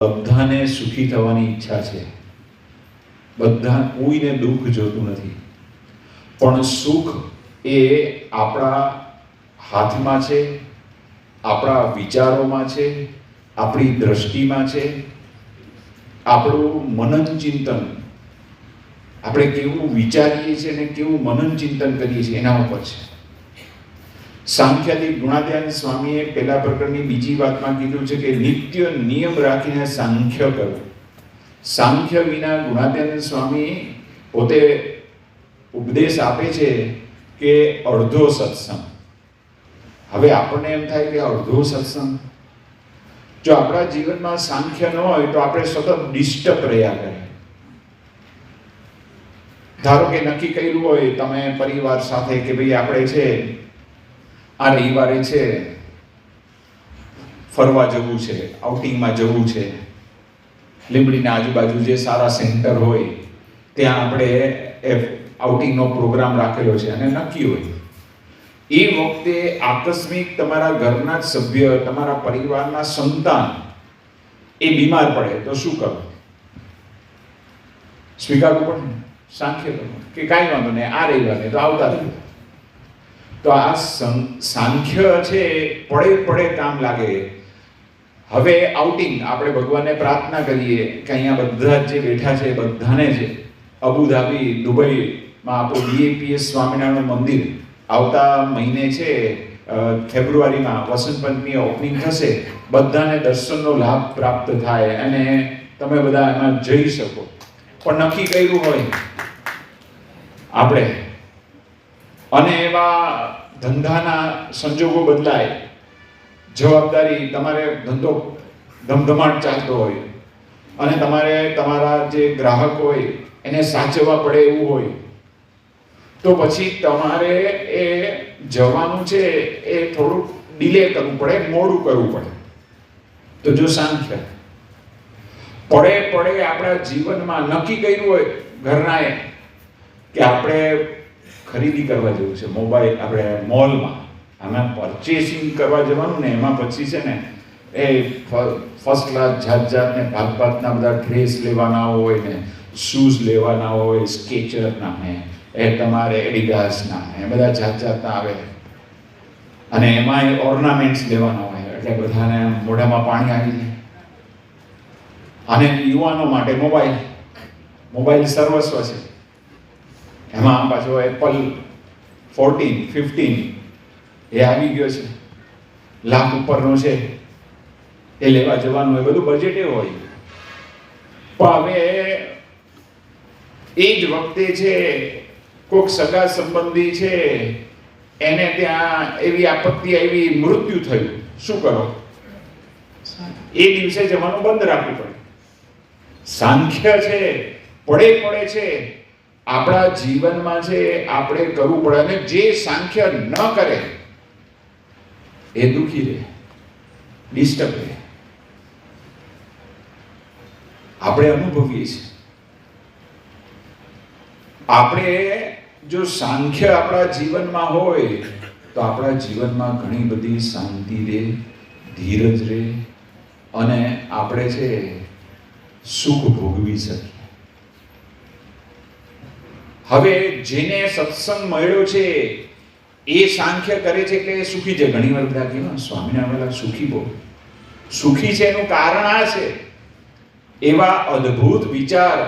બધાને સુખી થવાની ઈચ્છા છે, બધા કોઈને દુઃખ જોતું નથી, પણ સુખ એ આપણા હાથમાં છે, આપણા વિચારોમાં છે, આપણી દ્રષ્ટિમાં છે, આપણું મનન ચિંતન, આપણે કેવું વિચારીએ છીએ અને કેવું મનન ચિંતન કરીએ છીએ એના ઉપર છે. સાંખ્યાદિક ગુણાધ્યાન સ્વામીએ પહેલા પ્રકરણની બીજી વાતમાં કીધું છે કે નિત્ય નિયમ રાખીને સાંખ્ય કરવું. સાંખ્ય વિના ગુણાધ્યાન સ્વામી પોતે ઉપદેશ આપે છે કે અડધો સત્સંગ. હવે આપણને એમ થાય કે અડધો સત્સંગ, જો આપણા જીવનમાં સાંખ્ય ન હોય તો આપણે સતત ડિસ્ટર્બ રહ્યા કરે. ધારો કે નક્કી કર્યું હોય તમે પરિવાર સાથે કે ભાઈ આપણે છે આ રવિવારે છે ફરવા જવું છે, આઉટિંગમાં જવું છે, લીંબડીના આજુબાજુ જે સારા સેન્ટર હોય ત્યાં આપણે આઉટિંગનો પ્રોગ્રામ રાખેલો છે અને નક્કી હોય. એ વખતે આકસ્મિક તમારા ઘરના જ સભ્ય, તમારા પરિવારના સંતાન એ બીમાર પડે તો શું કરો? સ્વીકારવું પડે ને, સાંખ્ય કરો કે કાંઈ વાંધો નહીં, આ રવિવારે તો આવતા રહ્યું. તો આ સાંખ્ય છે પડે કામ લાગે. હવે આઉટિંગ આપણે ભગવાનને પ્રાર્થના કરીએ કે અહીંયા બધા જે બેઠા છે બધાને છે અબુધાબી, દુબઈમાં આપણું DAPS સ્વામિનારાયણ મંદિર આવતા મહિને છે ફેબ્રુઆરીમાં વસંત પંચમી ઓપનિંગ થશે, બધાને દર્શનનો લાભ પ્રાપ્ત થાય અને તમે બધા એમાં જઈ શકો. પણ નક્કી કર્યું હોય આપણે અને એવા ધંધાના સંજોગો બદલાય, જવાબદારી, તમારે ધંધો ધમધમાટ ચાલતો હોય અને તમારે તમારા જે ગ્રાહક હોય એને સાચવવા પડે એવું હોય, તો પછી તમારે એ જવાનું છે એ થોડુંક ડિલે કરવું પડે, મોડું કરવું પડે. તો જો સાંખ્ય પડે આપણા જીવનમાં નક્કી કર્યું હોય ઘરનાએ કે આપણે ખરીદી કરવા જવું છે, મોબાઈલ આપણે મોલમાં આમાં પરચેસિંગ કરવા જવાનું ને એમાં પછી છે ને એ ફર્સ્ટ ક્લાસ જાતને ભાતના બધા ડ્રેસ લેવાના હોય ને, શૂઝ લેવાના હોય, સ્કેચરના ને એ તમારે એડિડાસના ને બધા જાતના આવે અને એમાં ઓર્નામેન્ટ્સ લેવાના હોય એટલે બધાને મોઢામાં પાણી આવી જાય. અને યુવાનો માટે મોબાઈલ સર્વસ્વ છે. એમાં પાછો એપલ 14, 15 એ આવી ગયો છે, લાખ ઉપરનો છે, એ લેવા જવાનું હોય, બધું બજેટ એ હોય. પણ હવે એ જ વખતે છે કોઈક સગા સંબંધી છે એને ત્યાં એવી આપત્તિ આવી, મૃત્યુ થયું, શું કરો? એ દિવસે જવાનું બંધ રાખવું પડે. સાંખ્ય છે પડે છે આપણા જીવનમાં છે આપણે કરવું પડે. અને જે સાંખ્ય ન કરે એ દુઃખી રહે, ડિસ્ટર્બ રહે. આપણે અનુભવીએ છીએ. આપણે જો સાંખ્ય આપણા જીવનમાં હોય તો આપણા જીવનમાં ઘણી બધી શાંતિ રહે, ધીરજ રહે અને આપણે છે સુખ ભોગવી શકીએ. હવે જેને સત્સંગ મળ્યો છે એ સાંખ્ય કરે છે કે સુખી છે. ઘણી વાર બધા કહે સ્વામિનારાયણ સુખી બહુ સુખી છે, એનું કારણ આ છે એવા અદ્ભુત વિચાર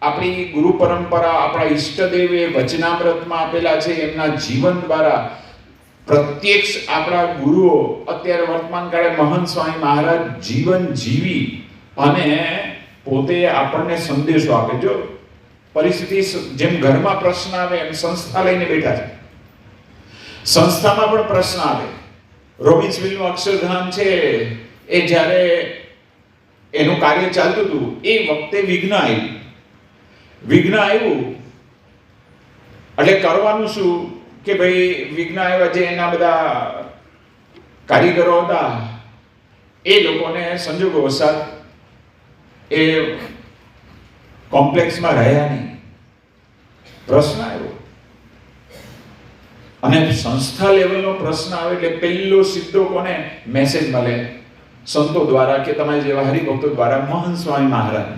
આપણી ગુરુ પરંપરા, આપણા ઈષ્ટદેવે વચનામૃતમાં આપેલા છે, એમના જીવન દ્વારા પ્રત્યક્ષ આપણા ગુરુઓ અત્યારે વર્તમાન કાળે મહંત સ્વામી મહારાજ જીવન જીવી અને પોતે આપણને સંદેશો આપે. જો પરિસ્થિતિ જેમ ઘરમાં પ્રશ્ન આવે એમ સંસ્થા લઈને બેઠા છે, સંસ્થામાં પણ પ્રશ્ન આવે. રોબિન્સવિલનું અક્ષરધામ છે એ જ્યારે એનું કાર્ય ચાલતું હતું એ વખતે વિઘ્ન આવ્યું એટલે કરવાનું શું કે ભાઈ વિઘ્ન આવ્યા, જે એના બધા કારીગરો હતા એ લોકોને સંજોગો વસાત એ કોમ્પ્લેક્સમાં રહ્યા નહીં. પ્રશ્ન આવ્યો અને સંસ્થા લેવલનો પ્રશ્ન આવે એટલે પહેલો સીધો કોને મેસેજ મળે સંતો દ્વારા કે તમારા જેવા હરિભક્તો દ્વારા મહંત સ્વામી મહારાજ,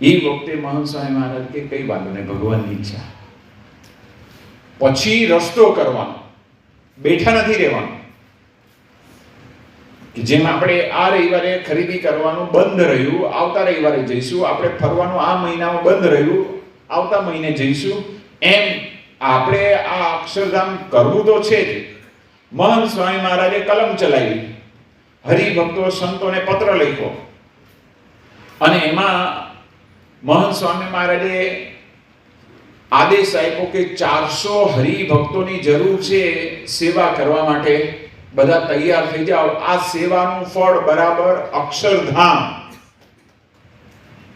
એ વખતે મહંત સ્વામી મહારાજ કે કઈ વાંધો નહીં, ભગવાનની ઈચ્છા, પછી રસ્તો કરવાનો, બેઠા નથી રહેવાનું. કે જેમ આપણે આ રવિવારે ખરીદી કરવાનું બંધ રહ્યું, આવતા રવિવારે જઈશું, આપણે ફરવાનું આ મહિનામાં બંધ રહ્યું, આવતા મહિને જઈશું, એમ આપણે આ અક્ષરધામ કરવું તો છે જ. મહંત સ્વામી મહારાજે કલમ ચલાવી, હરિભક્તો સંતોને પત્ર લખ્યો, અને એમાં મહંત સ્વામી મહારાજે આદેશ આપ્યો કે 400 હરિભક્તોની જરૂર છે સેવા કરવા માટે, બધા તૈયાર થઈ જાઓ, આ સેવાનું ફળ બરાબર અક્ષરધામ.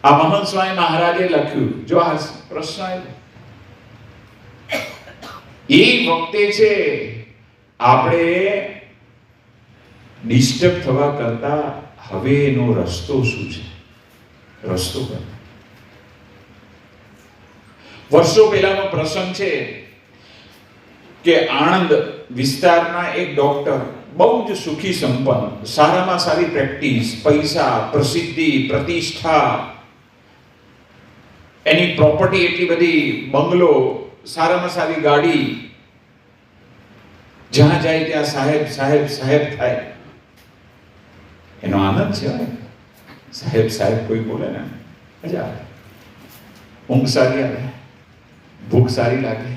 આ મહંત સ્વામી મહારાજે લખ્યું. જો આ પ્રશ્ન આવ્યો એ વખતે છે, આપણે ડિસ્ટર્બ થવા કરતા હવે એનો રસ્તો શું છે, રસ્તો કર. વર્ષો પહેલાનો પ્રસંગ છે કે આણંદ વિસ્તારના એક ડોક્ટર, બહુ જ સુખી સંપન્ન, સારામાં સારી પ્રેક્ટિસ, પૈસા, પ્રસિદ્ધિ, પ્રતિષ્ઠા, એની પ્રોપર્ટી એટલી બધી, બંગલો, સારામાં સારી ગાડી, જ્યાં જાય ત્યાં સાહેબ સાહેબ સાહેબ થાય. એનો આનંદ છે. સાહેબ સાહેબ કોઈ બોલે ને મજા આવે, ઊંઘ સારી આવે, ભૂખ સારી લાગે,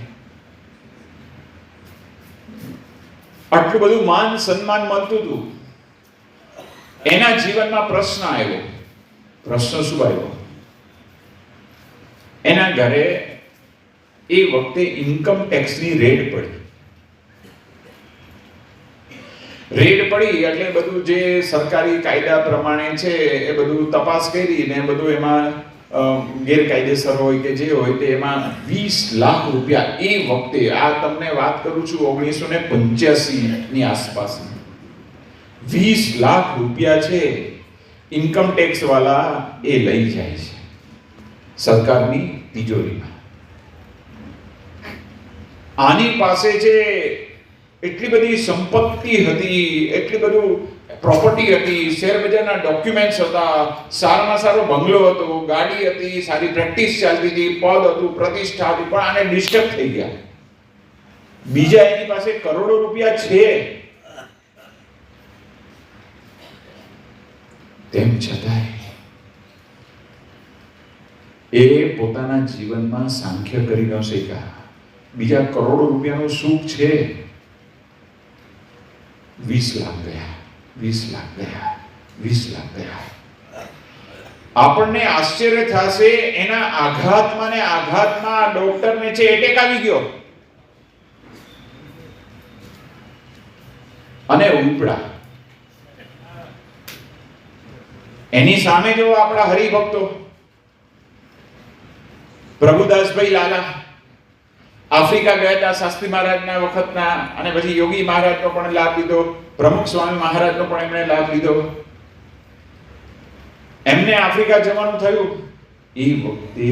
આટલું બધું માન સન્માન મળતું હતું. એના જીવનમાં પ્રશ્ન આવ્યો. પ્રશ્ન શું આવ્યો? એના ઘરે એ વખતે ઇન્કમ ટેક્સની રેડ પડી. રેડ પડી એટલે બધું જે સરકારી કાયદા પ્રમાણે છે એ બધું તપાસ કરી ને બધું એમાં ગેરકાયદેસર હોય કે જે હોય તે એમાં 20 લાખ રૂપિયા, એ વખતે આ તમને વાત કરું છું 1985 ની આસપાસ, 20 લાખ રૂપિયા છે ઇન્કમ ટેક્સ વાળા એ લઈ જાય છે સરકારની તિજોરીમાં. આની પાસે છે એટલી બધી સંપત્તિ હતી, એટલી બધું પ્રોપર્ટી હતી, શેર બજારના ડોક્યુમેન્ટ્સ હતા, સારામાં સારો બંગલો હતો, ગાડી હતી, સારી પ્રેક્ટિસ ચાલતી હતી, પદ હતું, પ્રતિષ્ઠા હતી, પણ આને ડિસ્ટર્બ થઈ ગયા. બીજા એની પાસે કરોડો રૂપિયા છે, તેમ છતાંય એ પોતાના જીવનમાં સાંખ્ય કરી ન શક્યા. બીજા કરોડો રૂપિયાનું સુખ છે, 20 લાખ ગયા, 20 લાખ ગયા, 20 લાખ ગયા. આપણને આશ્ચર્ય થશે, એના આઘાતમાં ને આઘાતમાં ડોક્ટરને છે એટેક આવી ગયો અને ઉપડા. એની સામે જો આપણા હરિભક્તો પ્રભુદાસભાઈ લાલા આફ્રિકા ગયા હતા શાસ્ત્રી મહારાજના વખતના, અને પછી યોગી મહારાજનો પણ લાભ લીધો, પ્રમુખ સ્વામી મહારાજનો પણ એમણે લાભ લીધો. એમને આફ્રિકા જવાનું થયું. એ વખતે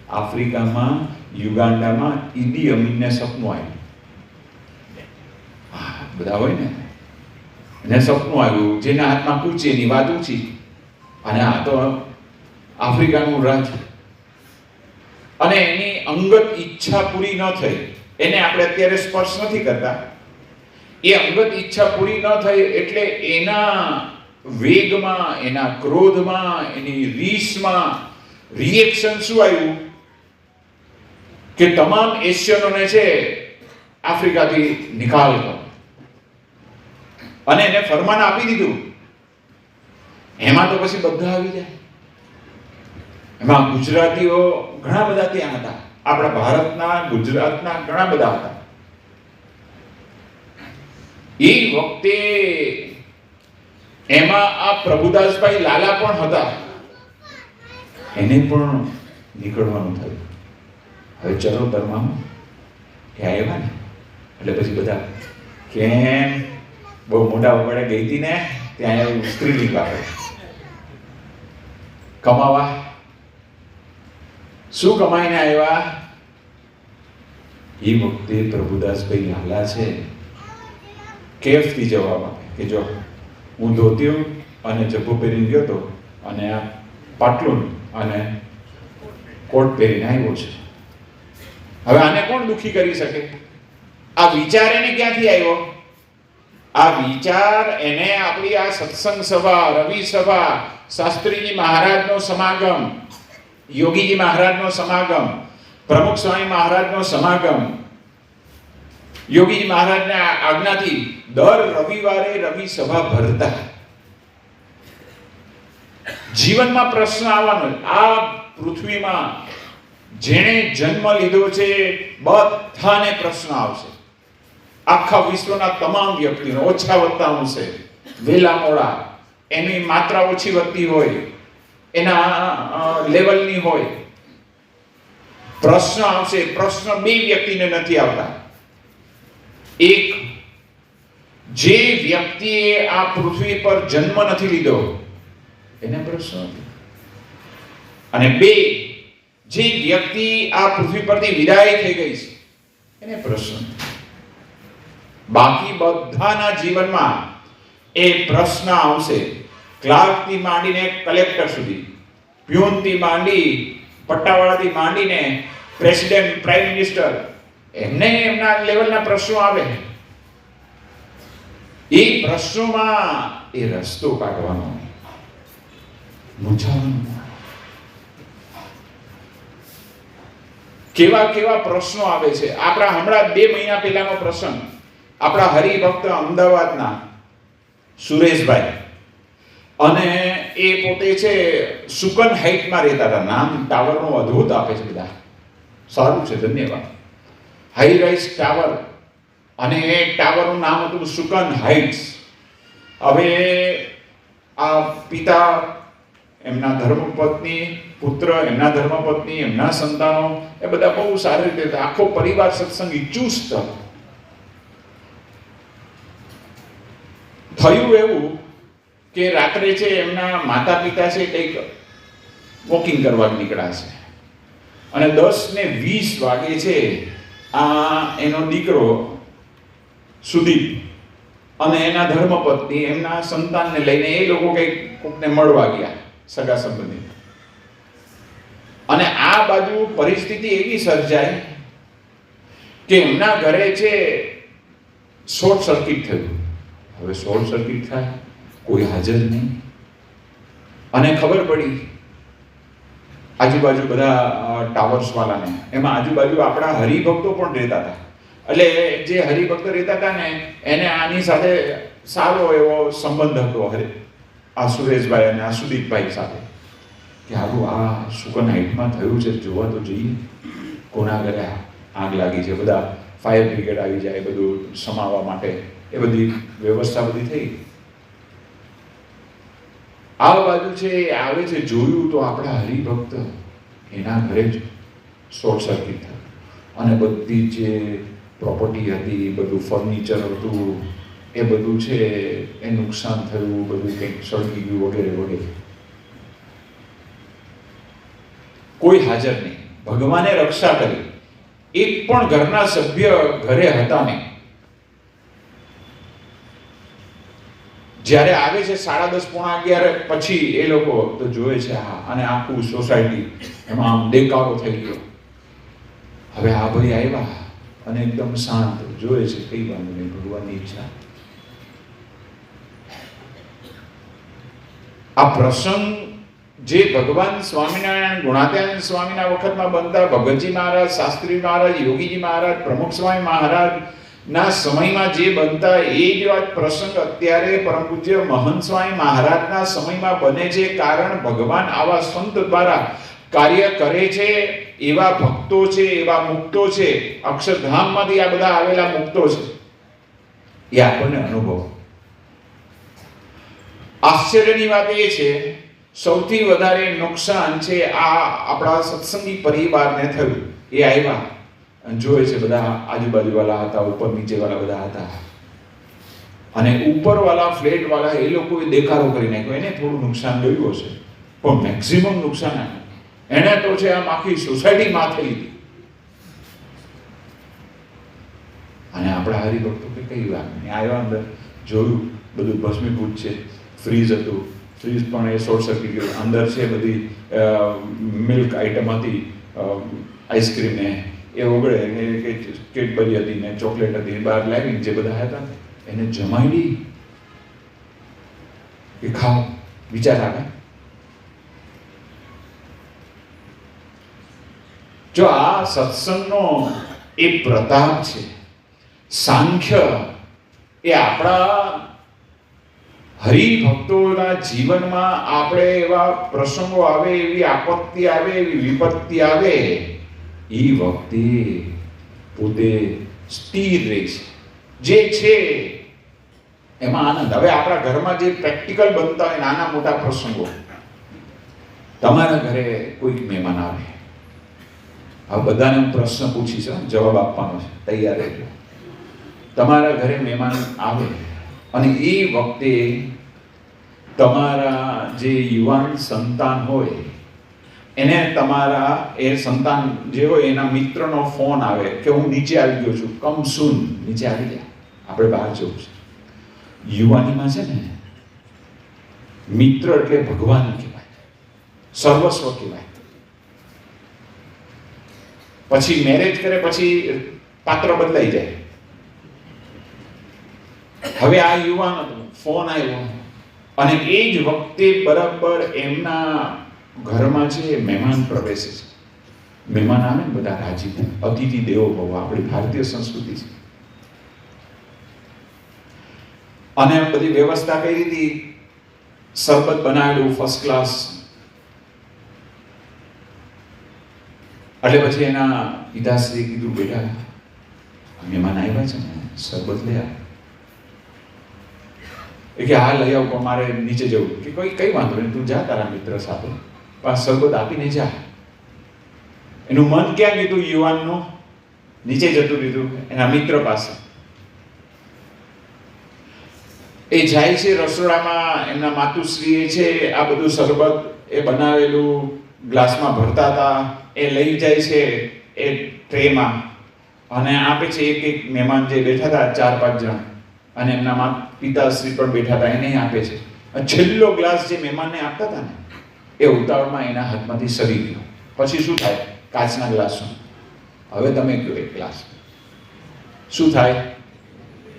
આફ્રિકામાં, યુગાન્ડામાં ઈદી અમીનને સપનું આવ્યું. બધા હોય ને, એને સપનું આવ્યું, જેના હાથમાં કૂચી એની વાત ઊંચી, અને આ તો આફ્રિકાનું રાજ. અને એની અંગત ઈચ્છા પૂરી ન થઈ, એને આપણે અત્યારે સ્પર્શ નથી કરતા, એ અંગત ઈચ્છા પૂરી ન થઈ એટલે એના વેગમાં, એના ક્રોધમાં, એની રીસમાં રિએક્શન શું આવ્યું કે તમામ એશિયનોને છે આફ્રિકાથી નિકાલ કરો, અને એને ફરમાન આપી દીધું. એમાં તો પછી બધા આવી જાય. એમાં ગુજરાતીઓ ઘણા બધા ત્યાં હતા, આપણા ભારતના, ગુજરાતના ઘણા બધા હતા. એ વખતે એમાં આ પ્રભુદાસભાઈ લાલા પણ હતા. એને પણ નીકળવાનું થયું. હવે ચલો ધર્મમાં ત્યાં આવ્યા ને એટલે પછી બધા કેમ બહુ મોટા ઉપાડે ગઈ હતી ને, ત્યાં એવું સ્ત્રીલિંગ વાપરે કમાવા. શું કમાઈને આવ્યા? એ વખતે પ્રભુદાસભાઈ લાલા છે કેફથી જવાબ આપે કે જો હું ધોતિયું અને જબ્બો પહેરીને ગયો હતો અને આ પાટલું અને કોટ પહેરીને આવ્યો છે. હવે આને કોણ દુખી કરી શકે? આ વિચાર એને ક્યાંથી આવ્યો? આ વિચાર એને આપણી આ સત્સંગ સભા, રવિ સભા, શાસ્ત્રીજી મહારાજનો સમાગમ, યોગીજી મહારાજનો સમાગમ, પ્રમુખ સ્વામી મહારાજનો સમાગમ, યોગીજી મહારાજના આજ્ઞાથી દર રવિવારે રવિ સભા ભરતા. જીવનમાં પ્રશ્ન આવવાનો, આ પૃથ્વીમાં જેણે જન્મ લીધો છે બધાને પ્રશ્ન આવશે. આખા વિશ્વના તમામ વ્યક્તિનો ઓછા વધતા અંશે, વેલા મોડા, એની માત્રા ઓછી વધતી હોય, એના લેવલની હોય, પ્રશ્ન આવશે. પ્રશ્ન બે વ્યક્તિને નથી આવતા. એક, જે વ્યક્તિએ આ પૃથ્વી પર જન્મ નથી લીધો એને પ્રશ્ન નથી. અને બે, જે વ્યક્તિ આ પૃથ્વી પરથી વિદાય થઈ ગઈ છે એને પ્રશ્ન. બાકી બધાના જીવનમાં એ પ્રશ્ન આવશે. ક્લાર્કથી માંડીને કલેક્ટર સુધી, પ્યુનથી માંડી પટ્ટાવાળાથી માંડીને પ્રેસિડેન્ટ, પ્રાઇમ મિનિસ્ટર, એમને એમના લેવલના પ્રશ્નો આવે. એ પ્રશ્નોમાં એ રસ્તો કાઢવાનો, મૂંઝાવાનો. કેવા કેવા પ્રશ્નો આવે છે. આપણા હમણાં 2 મહિના પહેલાનો પ્રસંગ, આપણા હરિભક્ત અમદાવાદના સુરેશભાઈ, અને એ પોતે છે સુકન હાઇટમાં રહેતા હતા. નામ ટાવરનો અદ્ભુત આપે છે બધા, સારું છે, ધન્યવાદ. હાઈ રાઇઝ ટાવર, અને એ ટાવરનું નામ હતું સુકન હાઇટ્સ. હવે આ પિતા, એમના ધર્મપત્ની, પુત્ર, એમના ધર્મપત્ની, એમના સંતાનો, એ બધા બહુ સારી રીતે, આખો પરિવાર સત્સંગી ચુસ્ત. થયું એવું કે રાત્રે છે એમના માતા પિતા છે કંઈક વોકિંગ કરવા નીકળ્યા છે, અને 10:20 વાગે છે આ એનો દીકરો સુદીપ અને એના ધર્મપત્ની એમના સંતાનને લઈને એ લોકો કંઈક કોકને મળવા ગયા, સગા સંબંધી. અને આ બાજુ પરિસ્થિતિ એવી સર્જાય કે એમના ઘરે છે શોર્ટ સર્કિટ થયું. હવે શોર્ટ સર્કિટ થાય, કોઈ હાજર નહીં, અને ખબર પડી આજુબાજુ બધા ટાવર્સ વાળાને, એમાં આજુબાજુ આપણા હરિભક્તો પણ રહેતા હતા. એટલે જે હરિભક્તો રહેતા હતા ને એને આની સાથે સારો એવો સંબંધ હતો, આ સુરેશભાઈ અને આ સુદીપભાઈ સાથે, કે આવું આ સુકન હાઇટમાં થયું છે, જોવા તો જઈએ, કોના ઘરે આગ લાગી છે. બધા ફાયર બ્રિગેડ આવી જાય, બધું સમાવવા માટે એ બધી વ્યવસ્થા બધી થઈ. આ બાજુ છે આવે છે, જોયું તો આપણા હરિભક્ત એના ઘરે જ શોર્ટ સર્કિટ થયું, અને બધી જે પ્રોપર્ટી હતી, બધું ફર્નિચર હતું, એ બધું છે એ નુકસાન થયું, બધું કંઈક સળગી ગયું વગેરે વગેરે. કોઈ હાજર નહીં, ભગવાને રક્ષા કરી. એક પણ ઘરના સભ્ય ઘરે હતા નહીં. જ્યારે આવે છે 10:30 પોણા 11 પછી એ લોકો તો જોવે છે, હા, અને આખું સોસાયટી એમાં આમ દેખાડો થઈ ગયો. હવે આ ભાઈ આવ્યા અને એકદમ શાંત જોવે છે, કઈ વાંધો નહીં, ભગવાનની ઈચ્છા. આ પ્રસંગ જે ભગવાન સ્વામિનારાયણ, ગુણાત્યાનંદ સ્વામીના વખતમાં બનતા, ભગતજી મહારાજ, શાસ્ત્રી મહારાજ, યોગીજી મહારાજ, પ્રમુખ સ્વામી મહારાજ ના સમયમાં જે બનતા, એ જ વાત પ્રસંગ અત્યારે પરમ પૂજ્ય મહંત સ્વામી મહારાજના સમયમાં બને છે. કારણ ભગવાન આવા સંત દ્વારા કાર્ય કરે છે. એવા ભક્તો છે, એવા મુક્તો છે, અક્ષરધામમાંથી આ બધા આવેલા મુક્તો છે, એ આપણને અનુભવ. આશ્ચર્યની વાત એ છે, સૌથી વધારે નુકસાન છે આ આપણા સત્સંગી પરિવારને થયું. એ આવ્યા અને જોવે છે, બધા આજુબાજુ વાળા હતા, ઉપર નીચે વાળા બધા હતા, અને ઉપર વાળા ફ્લેટ વાળા એ લોકોએ દેખાડો કરી નાખ્યો. એને થોડું નુકસાન ગયું હશે, પણ મેક્સિમમ નુકસાન એને તો છે આમ આખી સોસાયટી માથે લીધી. અને આપણા હરિભક્તો કે કઈ વાત નહીં, આવ્યા અંદર જોયું, બધું ભસ્મીભૂત છે. ફ્રીજ હતું, ફ્રીજ પણ એ શોર્ટ સર્કિટ ગયું. અંદર છે બધી મિલ્ક આઇટમ હતી, આઈસ્ક્રીમ ને એ ઓગળે, કે કેડબરી હતી ને ચોકલેટ હતી, બહાર લાવીને જે બધા હતા એને જમાડી કે ખાઓ. વિચાર આવે? જો આ સત્સંગનો એ પ્રતાપ છે. સાંખ્ય એ આપણા હરિભક્તોના જીવનમાં આપણે એવા પ્રસંગો આવે, એવી આપત્તિ આવે, એવી વિપત્તિ આવે, એ વખતે પોતે સ્થિર રહે છે. જે છે એમાં આનંદ. હવે આપણા ઘરમાં જે પ્રેક્ટિકલ બનતા હોય નાના મોટા પ્રસંગો, તમારા ઘરે કોઈક મહેમાન આવે, આ બધાને હું પ્રશ્ન પૂછીશ, જવાબ આપવાનો છે, તૈયાર રહેજો. તમારા ઘરે મહેમાન આવે અને એ વખતે તમારા જે યુવાન સંતાન હોય એને તમારા એ સંતાન જે હોય એના મિત્રનો ફોન આવે કે હું નીચે આવી ગયો છું, કમ સૂન, નીચે આવી જાય, આપણે બહાર જવું છે. યુવાનીમાં છે ને મિત્ર એટલે ભગવાન કહેવાય, સર્વસ્વ કહેવાય. પછી મેરેજ કરે પછી પાત્ર બદલાઈ જાય. હવે આ યુવાન ફોન આવ્યો અને એ જ વખતે બરાબર એમના ઘરમાં છે મહેમાન પ્રવેશે છે. મહેમાન આવે ને બધા રાજી થાય. અતિથિ દેવો ભવ આપણી ભારતીય સંસ્કૃતિ છે. અને બધી વ્યવસ્થા કરી હતી, શરબત બનાવેલું ફર્સ્ટ ક્લાસ. એટલે પછી એના પિતાશ્રી કીધું, બેટા મહેમાન આવ્યા છે ને, શરબત લઈ આવ. કે હા લઈ આવું, પણ મારે નીચે જવું. કે કઈ વાંધો નહીં, તું જા તારા મિત્ર સાથે, પણ શરબત આપીને જા. એનું મન ક્યાં ગયું યુવાનનું? નીચે જતું દીધું એના મિત્ર પાસે. એ જાય છે રસોડામાં, એમના માતુશ્રીએ છે આ બધું શરબત એ બનાવેલું ગ્લાસમાં ભરતા હતા, એ લઈ જાય છે એ ટ્રેમાં અને આપે છે એક એક મહેમાન જે બેઠા હતા 4-5 જણ, અને એમના પિતાશ્રી પણ બેઠા હતા, એને આપે છે. છેલ્લો ગ્લાસ જે મહેમાનને આપતા હતા ને એ ઉતાવળમાં એના હાથમાંથી સરી ગયો. પછી શું થાય? કાચના ગ્લાસનો. હવે તમે કહો એક ગ્લાસ શું થાય?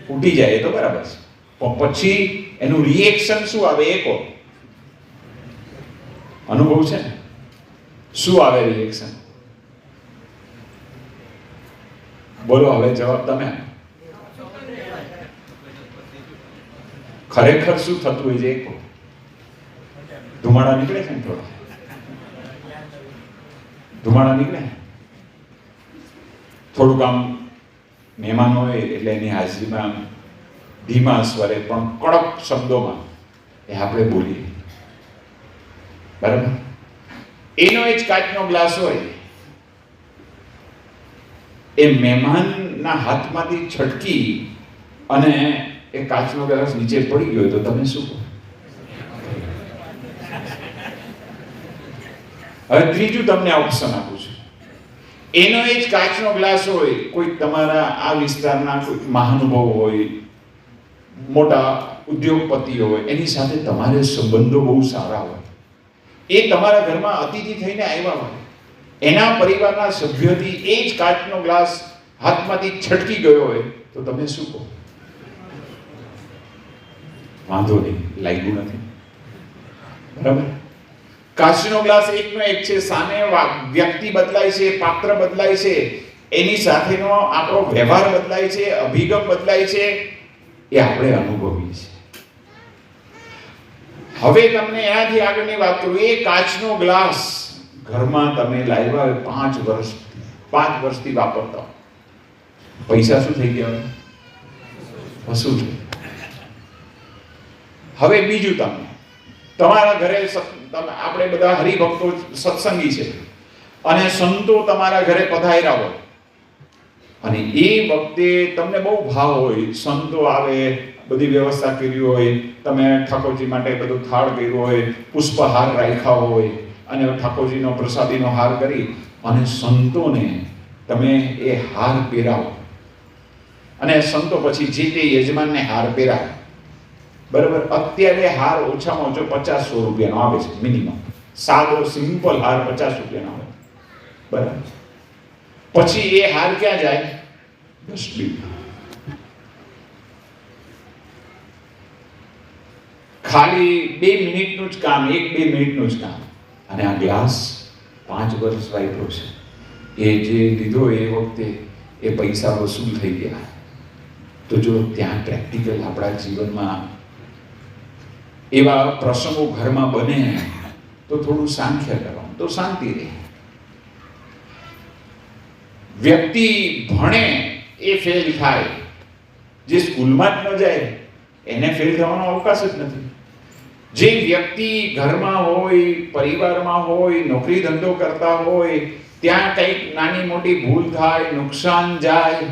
ફૂટી જાય, એ તો બરાબર છે, પણ પછી એનું રિએક્શન શું આવે એ કહો. અનુભવ છે ને? શું આવે રિએક્શન? બોલો, હવે જવાબ તમે. ખરેખર શું થતું હોય છે એ કહો. ધુમાડા નીકળે છે ને, થોડા ધુમાડા નીકળે, થોડુંક આમ મહેમાન હોય એટલે એની હાજરીમાં ધીમા સ્વરે પણ કડક શબ્દોમાં એ આપણે બોલીએ, બરાબર? એનો એ જ કાચનો ગ્લાસ હોય, એ મહેમાનના હાથમાંથી છટકી અને એ કાચનો ગ્લાસ નીચે પડી ગયો તો તમે શું કહો? હવે ત્રીજું તમને ઓપ્શન આપું છું. એનો એ જ કાચનો ગ્લાસ હોય, કોઈ તમારા આ વિસ્તારના કોઈ મહાનુભાવ હોય, મોટા ઉદ્યોગપતિઓ હોય, એની સાથે તમારે સંબંધો બહુ સારા હોય, એ તમારા ઘરમાં અતિથિ થઈને આવ્યા હોય, એના પરિવારના સભ્યોથી એ જ કાચનો ગ્લાસ હાથમાંથી છટકી ગયો હોય તો તમે શું કહો? વાંધો નહીં, લાગ્યું નથી, બરાબર? કાચનો ગ્લાસ એકનો એક છે, સામે વ્યક્તિ બદલાય છે, પાત્ર બદલાય છે, એની સાથેનો આપણો વ્યવહાર બદલાય છે, અભિગમ બદલાય છે, એ આપણે અનુભવીએ છીએ. હવે તમને એનાથી આગળની વાત કરું. એ કાચનો ગ્લાસ ઘરમાં તમે લાવ્યા 5 વર્ષથી વાપરતા, પૈસા શું થઈ ગયા? વસૂલ થઈ. હવે બીજું, તમે તમારા ઘરે આપણે બધા હરિભક્તો સત્સંગી છે અને સંતો તમારા ઘરે પધાર્યા હોય અને એ વખતે તમને બહુ ભાવ હોય, સંતો આવે, બધી વ્યવસ્થા કરી હોય, તમે ઠાકોરજી માટે બધું થાળ કર્યો હોય, પુષ્પહાર રાખ્યા હોય અને ઠાકોરજીનો પ્રસાદીનો હાર કરી અને સંતોને તમે એ હાર પહેરાવો અને સંતો પછી જે તે યજમાનને હાર પહેરાવે. બરાબર, અત્યારે હાર ઓછામાં ઓછો 50-100 રૂપિયાનો આવે છે મિનિમમ. સાદો સિમ્પલ હાર 50 રૂપિયાનો આવે, બરાબર. પછી એ હાર ક્યાં જાય? ડસ્ટબિન. ખાલી 2 મિનિટનું જ કામ, 1-2 મિનિટનું જ કામ. અને આ ગ્લાસ 5 વર્ષ વાપર્યો છે, એ જે લીધો એ વખતે એ પૈસા વસૂલ થઈ ગયા. તો જો ત્યાં પ્રેક્ટિકલ આપણા જીવનમાં એવા પ્રસંગો ઘરમાં બને તો થોડું સાંખ્ય કરવાનું, તો શાંતિ રહે. વ્યક્તિ ભણે એ ફેલ થાય, જે સ્કૂલમાં જ ન જાય એને ફેલ થવાનો અવકાશ જ નથી. જે વ્યક્તિ ઘરમાં હોય, પરિવારમાં હોય, નોકરી ધંધો કરતા હોય, ત્યાં કંઈક નાની મોટી ભૂલ થાય, નુકસાન જાય,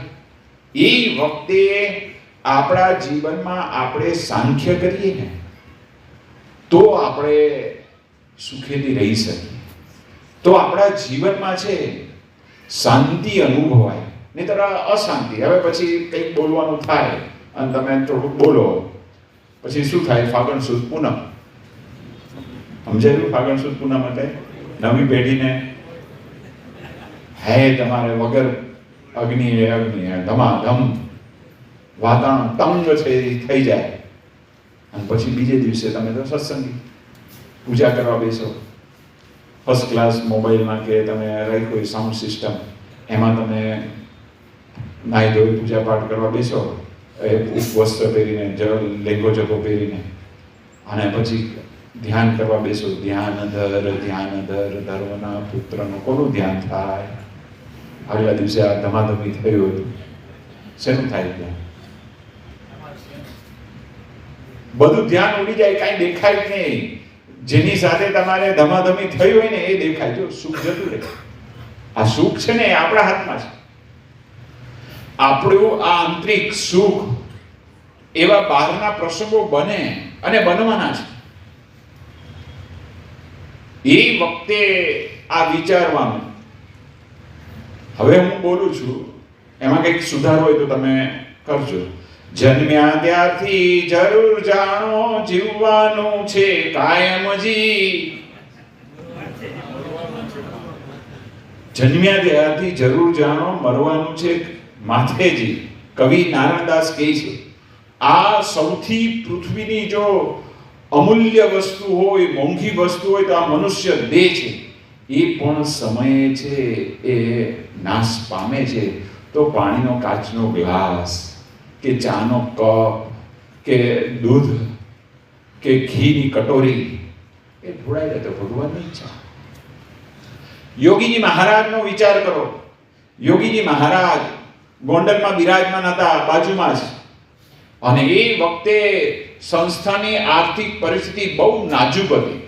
એ વખતે આપણા જીવનમાં આપણે સાંખ્ય કરીએ ને તો આપણે સુખેથી રહી શકીએ, તો આપણા જીવનમાં છે શાંતિ અનુભવાય. નહીંતર અશાંતિ. હવે પછી કંઈક બોલવાનું થાય અને તમે થોડુંક બોલો, પછી શું થાય? ફાગણ સુદ પૂનમ. સમજાયું? ફાગણ સુદ પૂનમ એટલે નવી પેઢીને હે તમારે વગર અગ્નિ ધમાધમ વાતાવરણ તંગ છે થઈ જાય. અને પછી બીજે દિવસે તમે તો સત્સંગી પૂજા કરવા બેસો, ફર્સ્ટ ક્લાસ મોબાઈલમાં કે તમે રાખ્યો સાઉન્ડ સિસ્ટમ, એમાં તમે નાહી ધોઈ પૂજા પાઠ કરવા બેસો, વસ્ત્ર પહેરીને, લેંગો જગો પહેરીને, અને પછી ધ્યાન કરવા બેસો. ધ્યાન ધર ધર્મના પુત્રનો કોનું ધ્યાન થાય? આગલા દિવસે આ ધમાધમી થયું હતું, શેનું થાય? ત્યાં બધું ધ્યાન ઉડી જાય, કાંઈ દેખાય જ નહીં. જેની સાથે તમારે ધમાધમી થઈ હોય ને એ દેખાય. જો સુખ જતું રહે. આ સુખ છે ને એ આપણા હાથમાં છે. આપણું આ આંતરિક સુખ એવા બહારના પ્રસંગો બને અને બનવાના છે. એ વખતે આ વિચારવાનું. હવે હું બોલું છું, એમાં કંઈક સુધાર હોય તો તમે કરજો. જન્મ્યા ત્યારથી જરૂર જાણો, જીવવાનું છે કાયમજી. જન્મ્યા ત્યારથી જરૂર જાણો, મરવાનું છે માથેજી. કવિ નારાયણદાસ કહે છે આ સૌથી પૃથ્વીની જો અમૂલ્ય વસ્તુ હોય, મોંઘી વસ્તુ હોય તો આ મનુષ્ય દેહ છે. એ પણ સમયે છે એ નાશ પામે છે. તો પાણીનો કાચનો ગ્લાસ કે ચાનો કપ કે દૂધ કે ઘીની કટોરી એ ઢોળાઈ જાય તો ભગવાનની ઈચ્છા. યોગીજી મહારાજનો વિચાર કરો. યોગીજી મહારાજ ગોંડલમાં બિરાજમાન હતા, બાજુમાં જ. અને એ વખતે સંસ્થાની આર્થિક પરિસ્થિતિ બહુ નાજુક હતી.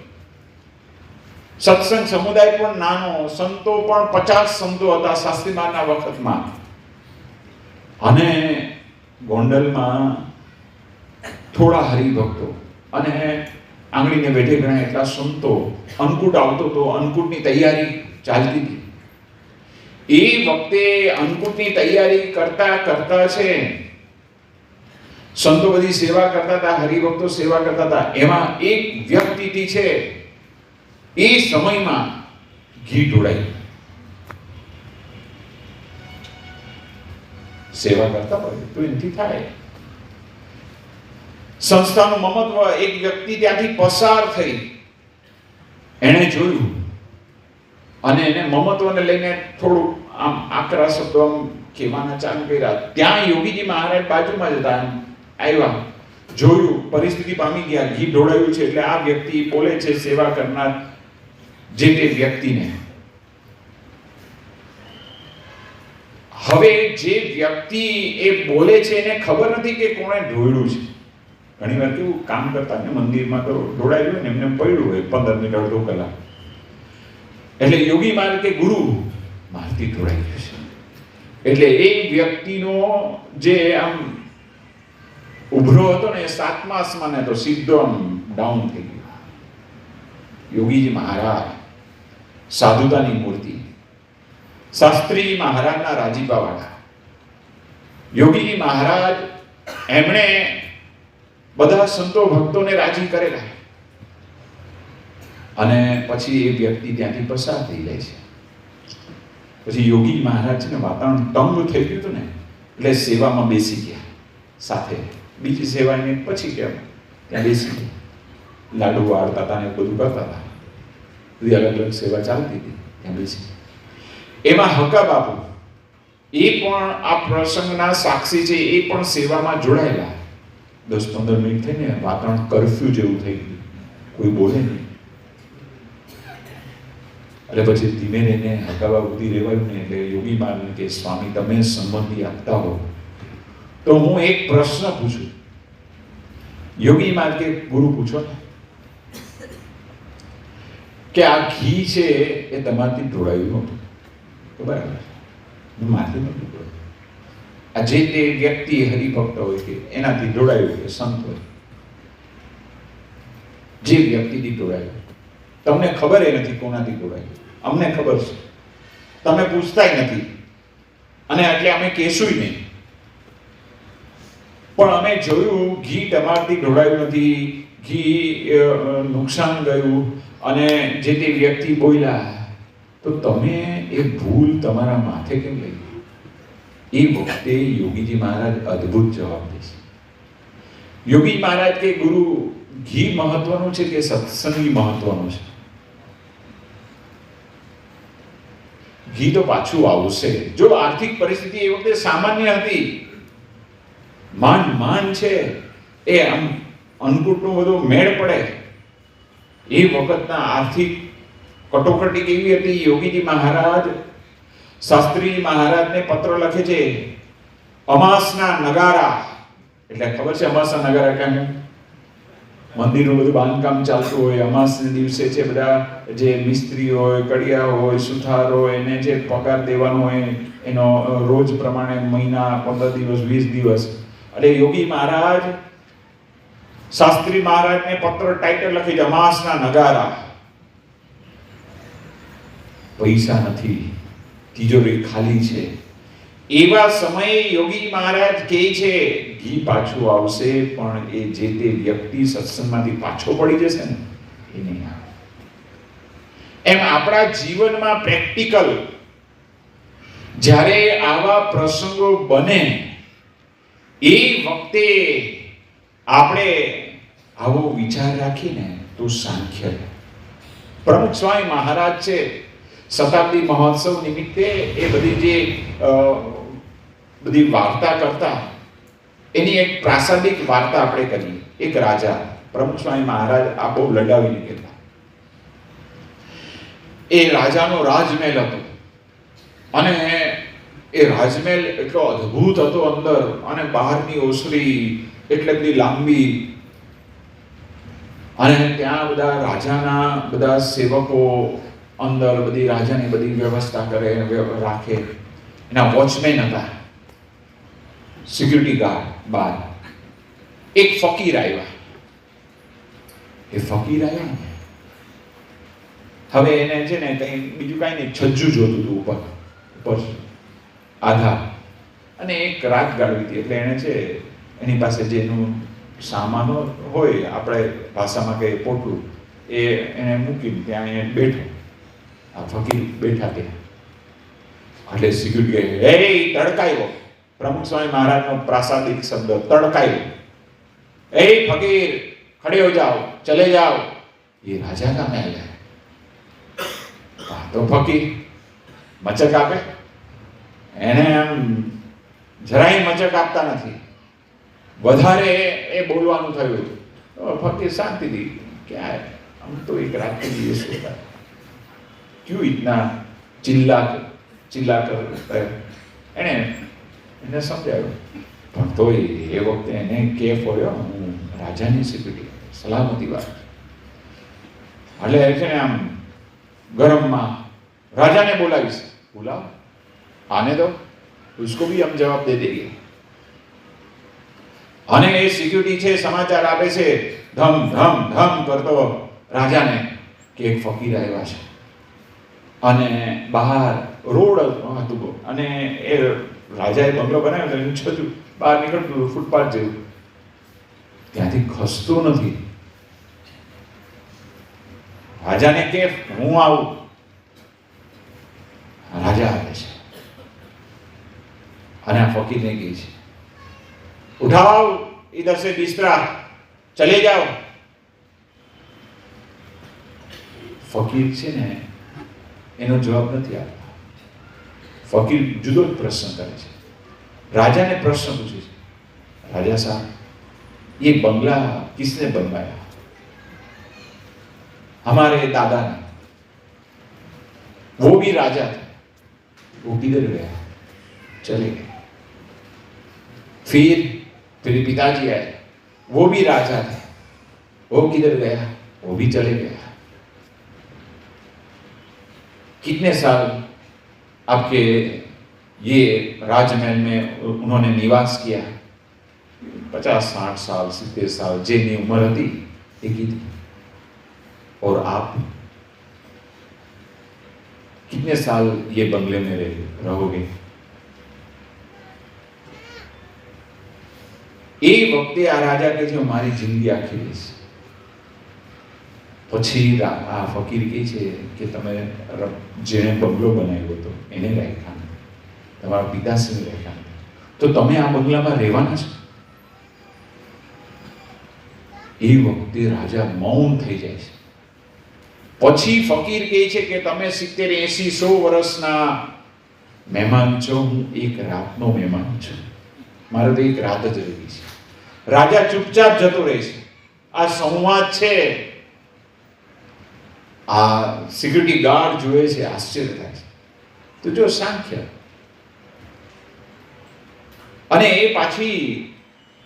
સત્સંગ સમુદાય પણ નાનો, સંતો પણ 50 સંતો હતા શાસ્ત્રીમાના વખતમાં. અને ગોંડલમાં થોડા હરિભક્તો અને આંગળીને વેઢે ગણાય એટલા સંતો. અન્નકૂટ આવતો તો અન્નકૂટની તૈયારી ચાલતી હતી. એ વખતે અન્નકૂટની તૈયારી કરતા કરતા છે સંતો બધી સેવા કરતા હતા, હરિભક્તો સેવા કરતા હતા. એમાં એક વ્યક્તિથી છે એ સમયમાં ઘી ઢોળાય. સેવા કરતા હોય તો એનાથી થાય. સંસ્થાનું મમત્વ એક વ્યક્તિ ત્યાંથી પસાર થઈ, એણે જોયું અને એને મમત્વને લઈને થોડું આમ આકરા શબ્દો આમ કહેવાના ચાલુ કર્યા. ત્યાં યોગીજી મહારાજ બાજુમાં જ હતા. આવ્યા, જોયું, પરિસ્થિતિ પામી ગયા. ઘી ઢોળાયું છે એટલે આ વ્યક્તિ બોલે છે સેવા કરનાર જે તે વ્યક્તિને. હવે જે વ્યક્તિ એ બોલે છે એને ખબર નથી કે કોણે ઢોળ્યું છે. ઘણી વાર કેવું કામ કરતા ને મંદિરમાં તો ઢોળાયેલું હોય ને એમને પડ્યું હોય 15 મિનિટ અડધો કલાક. એટલે યોગી મારે કે ગુરુ મારથી ઢોળાઈ ગયું છે. એટલે એ વ્યક્તિનો જે આમ ઉભરો હતો ને 7મા આસમાને તો સીધો આમ ડાઉન થઈ ગયો. યોગીજી મહારાજ સાધુતાની મૂર્તિ, શાસ્ત્રી મહારાજના રાજીપાવાળા. યોગીજી મહારાજ એમણે બધા સંતો ભક્તોને રાજી કરેલા, અને પછી એ વ્યક્તિ ત્યાંથી પસાર થઈ જાય છે. પછી યોગી મહારાજ છે ને વાતાવરણ તંગ થઈ ગયું હતું ને, એટલે સેવામાં બેસી ગયા સાથે. બીજી સેવાની પછી કેમ ત્યાં બેસી ગયા, લાડુ વાળતા હતા ને બધું કરતા હતા, બધી અલગ અલગ સેવા ચાલતી હતી ત્યાં બેસી. એમાં હકા બાપુ એ પણ આ પ્રસંગના સાક્ષી છે, એ પણ સેવામાં જોડાયેલા. 10-15 મિનિટ થઈને વાતાવરણ કર્ફ્યુ જેવું થઈ ગયું, કોઈ બોલે નહીં. એટલે પછી ધીમે રહીને હકાવા ઉધી રહેવાયું ને, એટલે યોગી માને કે સ્વામી તમે સંમતિ આપતા હો તો હું એક પ્રશ્ન પૂછું. યોગી માન કે ગુરુ પૂછો ને, કે આ ઘી છે એ તમારાથી ઢોળાયું નહોતું, બરાબર? માથી નહોતું ઢોળાયું. આ જે તે વ્યક્તિ હરિભક્ત હોય કે એનાથી ઢોળાયું, કે સંત હોય, જે વ્યક્તિથી ઢોળાયું. તમને ખબર એ નથી કોનાથી ઢોળાયું, અમને ખબર છે, તમે પૂછતાય નથી, અને એટલે અમે કહેશું નહીં. પણ અમે જોયું ઘી તમારાથી ઢોળાયું નથી, ઘી નુકસાન ગયું, અને જે તે વ્યક્તિ બોલ્યા, તો તમે એ ભૂલ તમારા માથે કેમ લઈ? એ વખતે યોગીજી મહારાજ અદ્ભુત જવાબ દેશે. યોગી મહારાજ કે ગુરુ, ઘી મહત્વનું છે કે સત્સંગી મહત્વનું છે? ઘી તો પાછું આવશે. જો આર્થિક પરિસ્થિતિ એ વખતે સામાન્ય હતી, માન છે, એ આમ અન્નકૂટનું બધું મેળ પડે, એ વખતના આર્થિક કટોકટી કેવી હતી. યોગીજી મહારાજ શાસ્ત્રીજી મહારાજને પત્ર લખે છે, અમાસના નગારા, એટલે ખબર છે અમાસના નગારા કેમ? મંદિરનું બધું બાંધકામ ચાલતું હોય, અમાસના દિવસે છે બધા જે મિસ્ત્રી હોય, કડિયા હોય, સુથાર હોય, એને જે પગાર દેવાનો હોય એનો રોજ પ્રમાણે મહિના, 15 દિવસ, 20 દિવસ. એટલે યોગી મહારાજ શાસ્ત્રી મહારાજને પત્ર ટાઇટલ લખી છે, અમાસના નગારા. પૈસા નથી, તિજોરી ખાલી છે. એવા સમયે યોગી મહારાજ કહે છે ઘી પાછું આવશે, પણ એ જે તે વ્યક્તિ સત્સંગમાંથી પાછો પડી જશે ને, એ નહીં આવે. એમ આપણા જીવનમાં પ્રેક્ટિકલ જ્યારે આવા પ્રસંગો બને એ વખતે આપણે આવો વિચાર રાખીને તો સાંખ્ય. પ્રમુખ સ્વામી મહારાજ છે, શતાબ્દી મહોત્સવ નિમિત્તે એ બધી વાર્તા કરતા, એની એક પ્રાસંગિક વાર્તા આપણે કરીએ. એક રાજા, પ્રમુખ સ્વામી મહારાજ આ બહુ લડાવીને કહેતા. એ રાજાનો રાજમહેલ હતો, અને એ રાજમહેલ એટલો અદ્ભુત હતો અંદર, અને બહારની ઓસરી એટલે બધી લાંબી, અને ત્યાં બધા રાજાના બધા સેવકો અંદર બધી રાજાની બધી વ્યવસ્થા કરે, રાખે. એના વોચમેન હતા, સિક્યુરિટી ગાર્ડ બહાર. એક ફકીર આવ્યા. એ ફકીર આવ્યા ને, હવે એને છે ને કંઈ બીજું કાંઈ નહીં, છજ્જુ જોતું હતું ઉપર આધાર, અને એક રાત ગાળવી હતી. એટલે એને છે એની પાસે જેનું સામાન હોય, આપણે ભાષામાં કહીએ પોટલું, એ એને મૂકીને ત્યાં એને બેઠો. આ ફકીર બેઠા ત્યાં. એટલે સિક્યુરિટી કહે, એ તડકાયો. પ્રમુખ સ્વામી મહારાજનો પ્રાસાદિક શબ્દ તડકાયો. એ ફકીર ખડે હો જાઓ, ચલે જાઓ. એ રાજા કામે આવ્યા. તો ફકીર મચક આપે, એને આમ જરાય મચક આપતા નથી. વધારે એ બોલવાનું થયું. ફકીર શાંતિથી, ક્યાં हम तो एक रात के लिए सोता है, क्यों इतना चिल्ला कर એને સમજાવ્યું. પણ તોય એ વખતે એને કેફ હોય, હું રાજાની સિક્યુરિટી, સલામતી વાત. એટલે છે ને આમ ગરમમાં રાજાને બોલાવીશ. બોલાવો, આને દો, उसको भी हम जवाब दे देंगे. અને એ સિક્યુરિટી છે સમાચાર આપે છે ધમ ધમ ધમ કરતો રાજાને કે એક ફકીર આવ્યા છે, અને બહાર રોડ હતું, અને એ રાજાએ બંગલો બનાવ્યો, એનું છતું બહાર નીકળતું ફૂટપાથ જેવું. ત્યાંથી ખસતો નથી. રાજાને કે હું આવું. રાજા આવે છે અને આ ફકીરને કહે છે, ઉઠાઓ ઇધર સે બિસ્તરા, ચલે જાઓ. ફકીર છે ને એનો જવાબ નથી આપતા. ફકીર જુદો જ પ્રશ્ન કરે છે. राजा ने प्रश्न पूछे, राजा साहब ये बंगला किसने बनवाया? हमारे दादा ने. वो भी राजा थे. वो किधर गया? चले गए. फिर पिताजी आए, वो भी राजा थे. वो किधर गया? वो भी चले गया. कितने साल आपके ये राजमहल में उन्होंने निवास किया? 50, 60 साल, 70 साल जेनी उम्र थी एक ही थी. और आप कितने साल ये बंगले में रहोगे? એ વખતે આ રાજા કહે છે મારી જિંદગી આખી રહીશ. પછી આ ફકીર કહે છે કે તમે જેણે બંગલો બનાવ્યો હતો એને રાખ્યા, તમારા પિતાશ્રીને રાખ્યા, તો તમે આ બંગલામાં રહેવાના છો? એ વખતે રાજા મૌન થઈ જાય છે. પછી ફકીર કહે છે કે તમે 70, 80, 100 વર્ષના મહેમાન છો, હું એક રાતનો મહેમાન છું, મારે તો એક રાત જ રહેવી છે. રાજા ચૂપચાપ જતો રહે છે. આ સંવાદ છે, આ સિક્યુરિટી ગાર્ડ જોવે છે, આશ્ચર્ય થાય છે. તો જો સાંખ્ય અને એ પાછી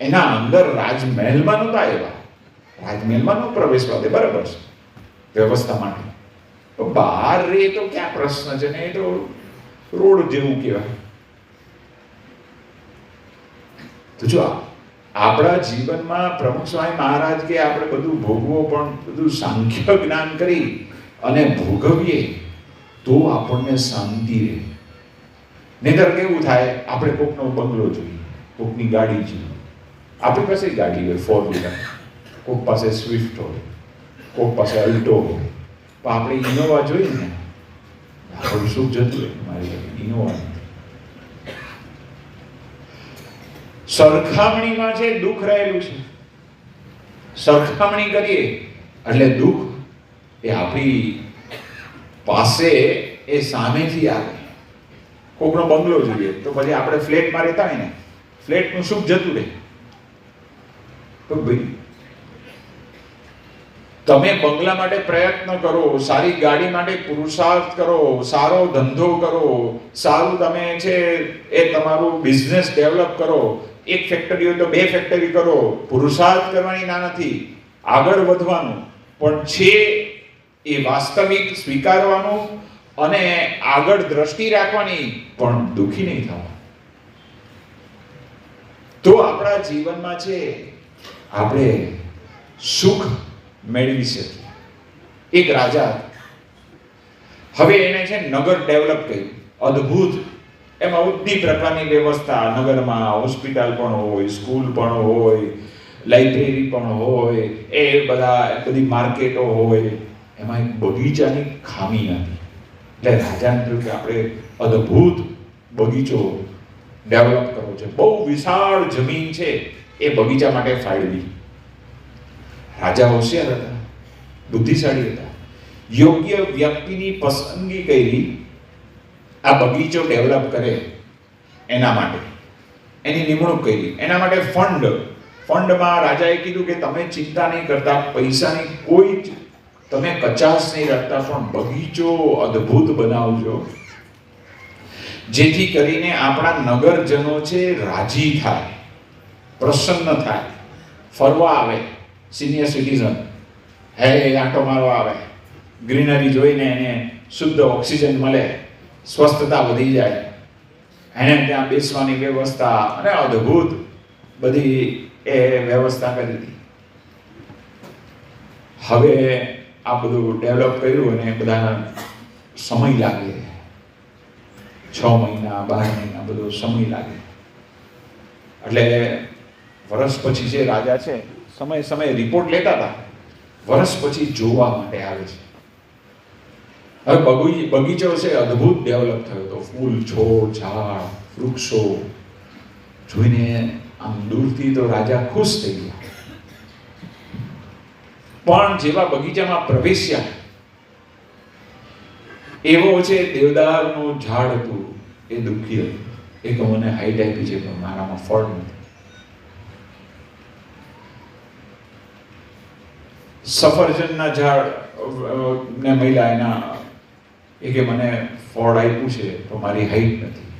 એના અંદર રાજમહેલમાં નહોતા આવ્યા. રાજમહેલમાં નો પ્રવેશવા દે, બરાબર છે વ્યવસ્થા માટે. તો બહાર રે તો ક્યાં પ્રશ્ન છે ને, એ તો રોડ જેવું કહેવાય. તો જો આપણા જીવનમાં પ્રમુખ સ્વામી મહારાજ કે આપણે બધું ભોગવો, પણ બધું સાંખ્ય જ્ઞાન કરી અને ભોગવીએ તો આપણને શાંતિ રહે. નહીંતર કેવું થાય, આપણે કોકનો બંગલો જોઈએ, કોકની ગાડી જોઈએ. આપણી પાસે ગાડી હોય 4 વ્હીલર, કોક પાસે સ્વિફ્ટ હોય, કોક પાસે અલ્ટો હોય, પણ આપણે ઇનોવા જોઈએ ને, આપણું સુખ જતું રહે. મારી ઇનોવા સરખામણીમાં છે દુઃખ રહેલું છે. સરખામણી કરીએ એટલે દુઃખ એ આપણી પાસે એ સામેથી આવે. કોકનો બંગલો જોઈએ તો પછી આપણે ફ્લેટમાં રહેતા હોય ને, ફ્લેટનું સુખ જતું રહે. તો ભાઈ તમે બંગલા માટે પ્રયત્ન કરો, સારી ગાડી માટે પુરુષાર્થ કરો, સારો ધંધો કરો, સારું તમે છે એ તમારું બિઝનેસ ડેવલપ કરો. એક ફેક્ટરી હોય તો 2 ફેક્ટરી કરો. પુરુષાર્થ કરવાની ના નથી, આગળ વધવાનું પણ છે એ વાસ્તવિક સ્વીકારવાનું અને આગળ દ્રષ્ટિ રાખવાની, પણ દુઃખી નહીં થવાનું. તો આપણા જીવનમાં છે આપણે સુખ મેળવી શકીએ. એક રાજા, હવે એને છે નગર ડેવલપ કર્યું, અદ્ભુત. એમાં બધી પ્રકારની વ્યવસ્થા નગરમાં, હોસ્પિટલ પણ હોય, સ્કૂલ પણ હોય, લાઇબ્રેરી પણ હોય, એ બધી માર્કેટો હોય. એમાં એક બગીચાની ખામી હતી. એટલે રાજાને થયું કે આપણે અદ્ભુત બગીચો ડેવલપ કરવો છે. બહુ વિશાળ જમીન છે એ બગીચા માટે ફાળવી. રાજા હોશિયાર હતા, બુદ્ધિશાળી હતા. યોગ્ય વ્યક્તિની પસંદગી કરી આ બગીચો ડેવલપ કરે એના માટે એની નિમણૂક કરી. એના માટે ફંડમાં રાજાએ કીધું કે તમે ચિંતા નહીં કરતા, પૈસાની કોઈ જ તમે કચાશ નહીં રાખતા, પણ બગીચો અદ્ભુત બનાવજો, જેથી કરીને આપણા નગરજનો છે રાજી થાય, પ્રસન્ન થાય, ફરવા આવે. સિનિયર સિટીઝન હે આંટો મારવા આવે, ગ્રીનરી જોઈને એને શુદ્ધ ઓક્સિજન મળે, સ્વસ્થતા વધી જાય, એને ત્યાં બેસવાની વ્યવસ્થા અને અદ્ભુત બધી એ વ્યવસ્થા કરી હતી. હવે આ બધું ડેવલપ કર્યું અને બધા સમય લાગે, 6 મહિના 12 મહિના બધો સમય લાગે. એટલે વર્ષ પછી જે રાજા છે સમયે રિપોર્ટ લેતા હતા, વર્ષ પછી જોવા માટે આવે છે. હવે બગીચો છે અદ્ભુત ડેવલપ થયો હતો, ફૂલ, છોડ, ઝાડ, વૃક્ષો જોઈને આમ દૂરથી તો રાજા ખુશ થઈ ગયા. પણ જેવા બગીચામાં પ્રવેશ્યા, એવો છે દેવદારનું ઝાડ હતું, એ દુઃખી હતું. એ કે મને હાઈટ આપી છે પણ મારામાં ફળ નથી. સફરજનના ઝાડ ને મહિલા એના એ કે મને ફળ આપ્યું છે તો મારી હાઈટ નથી.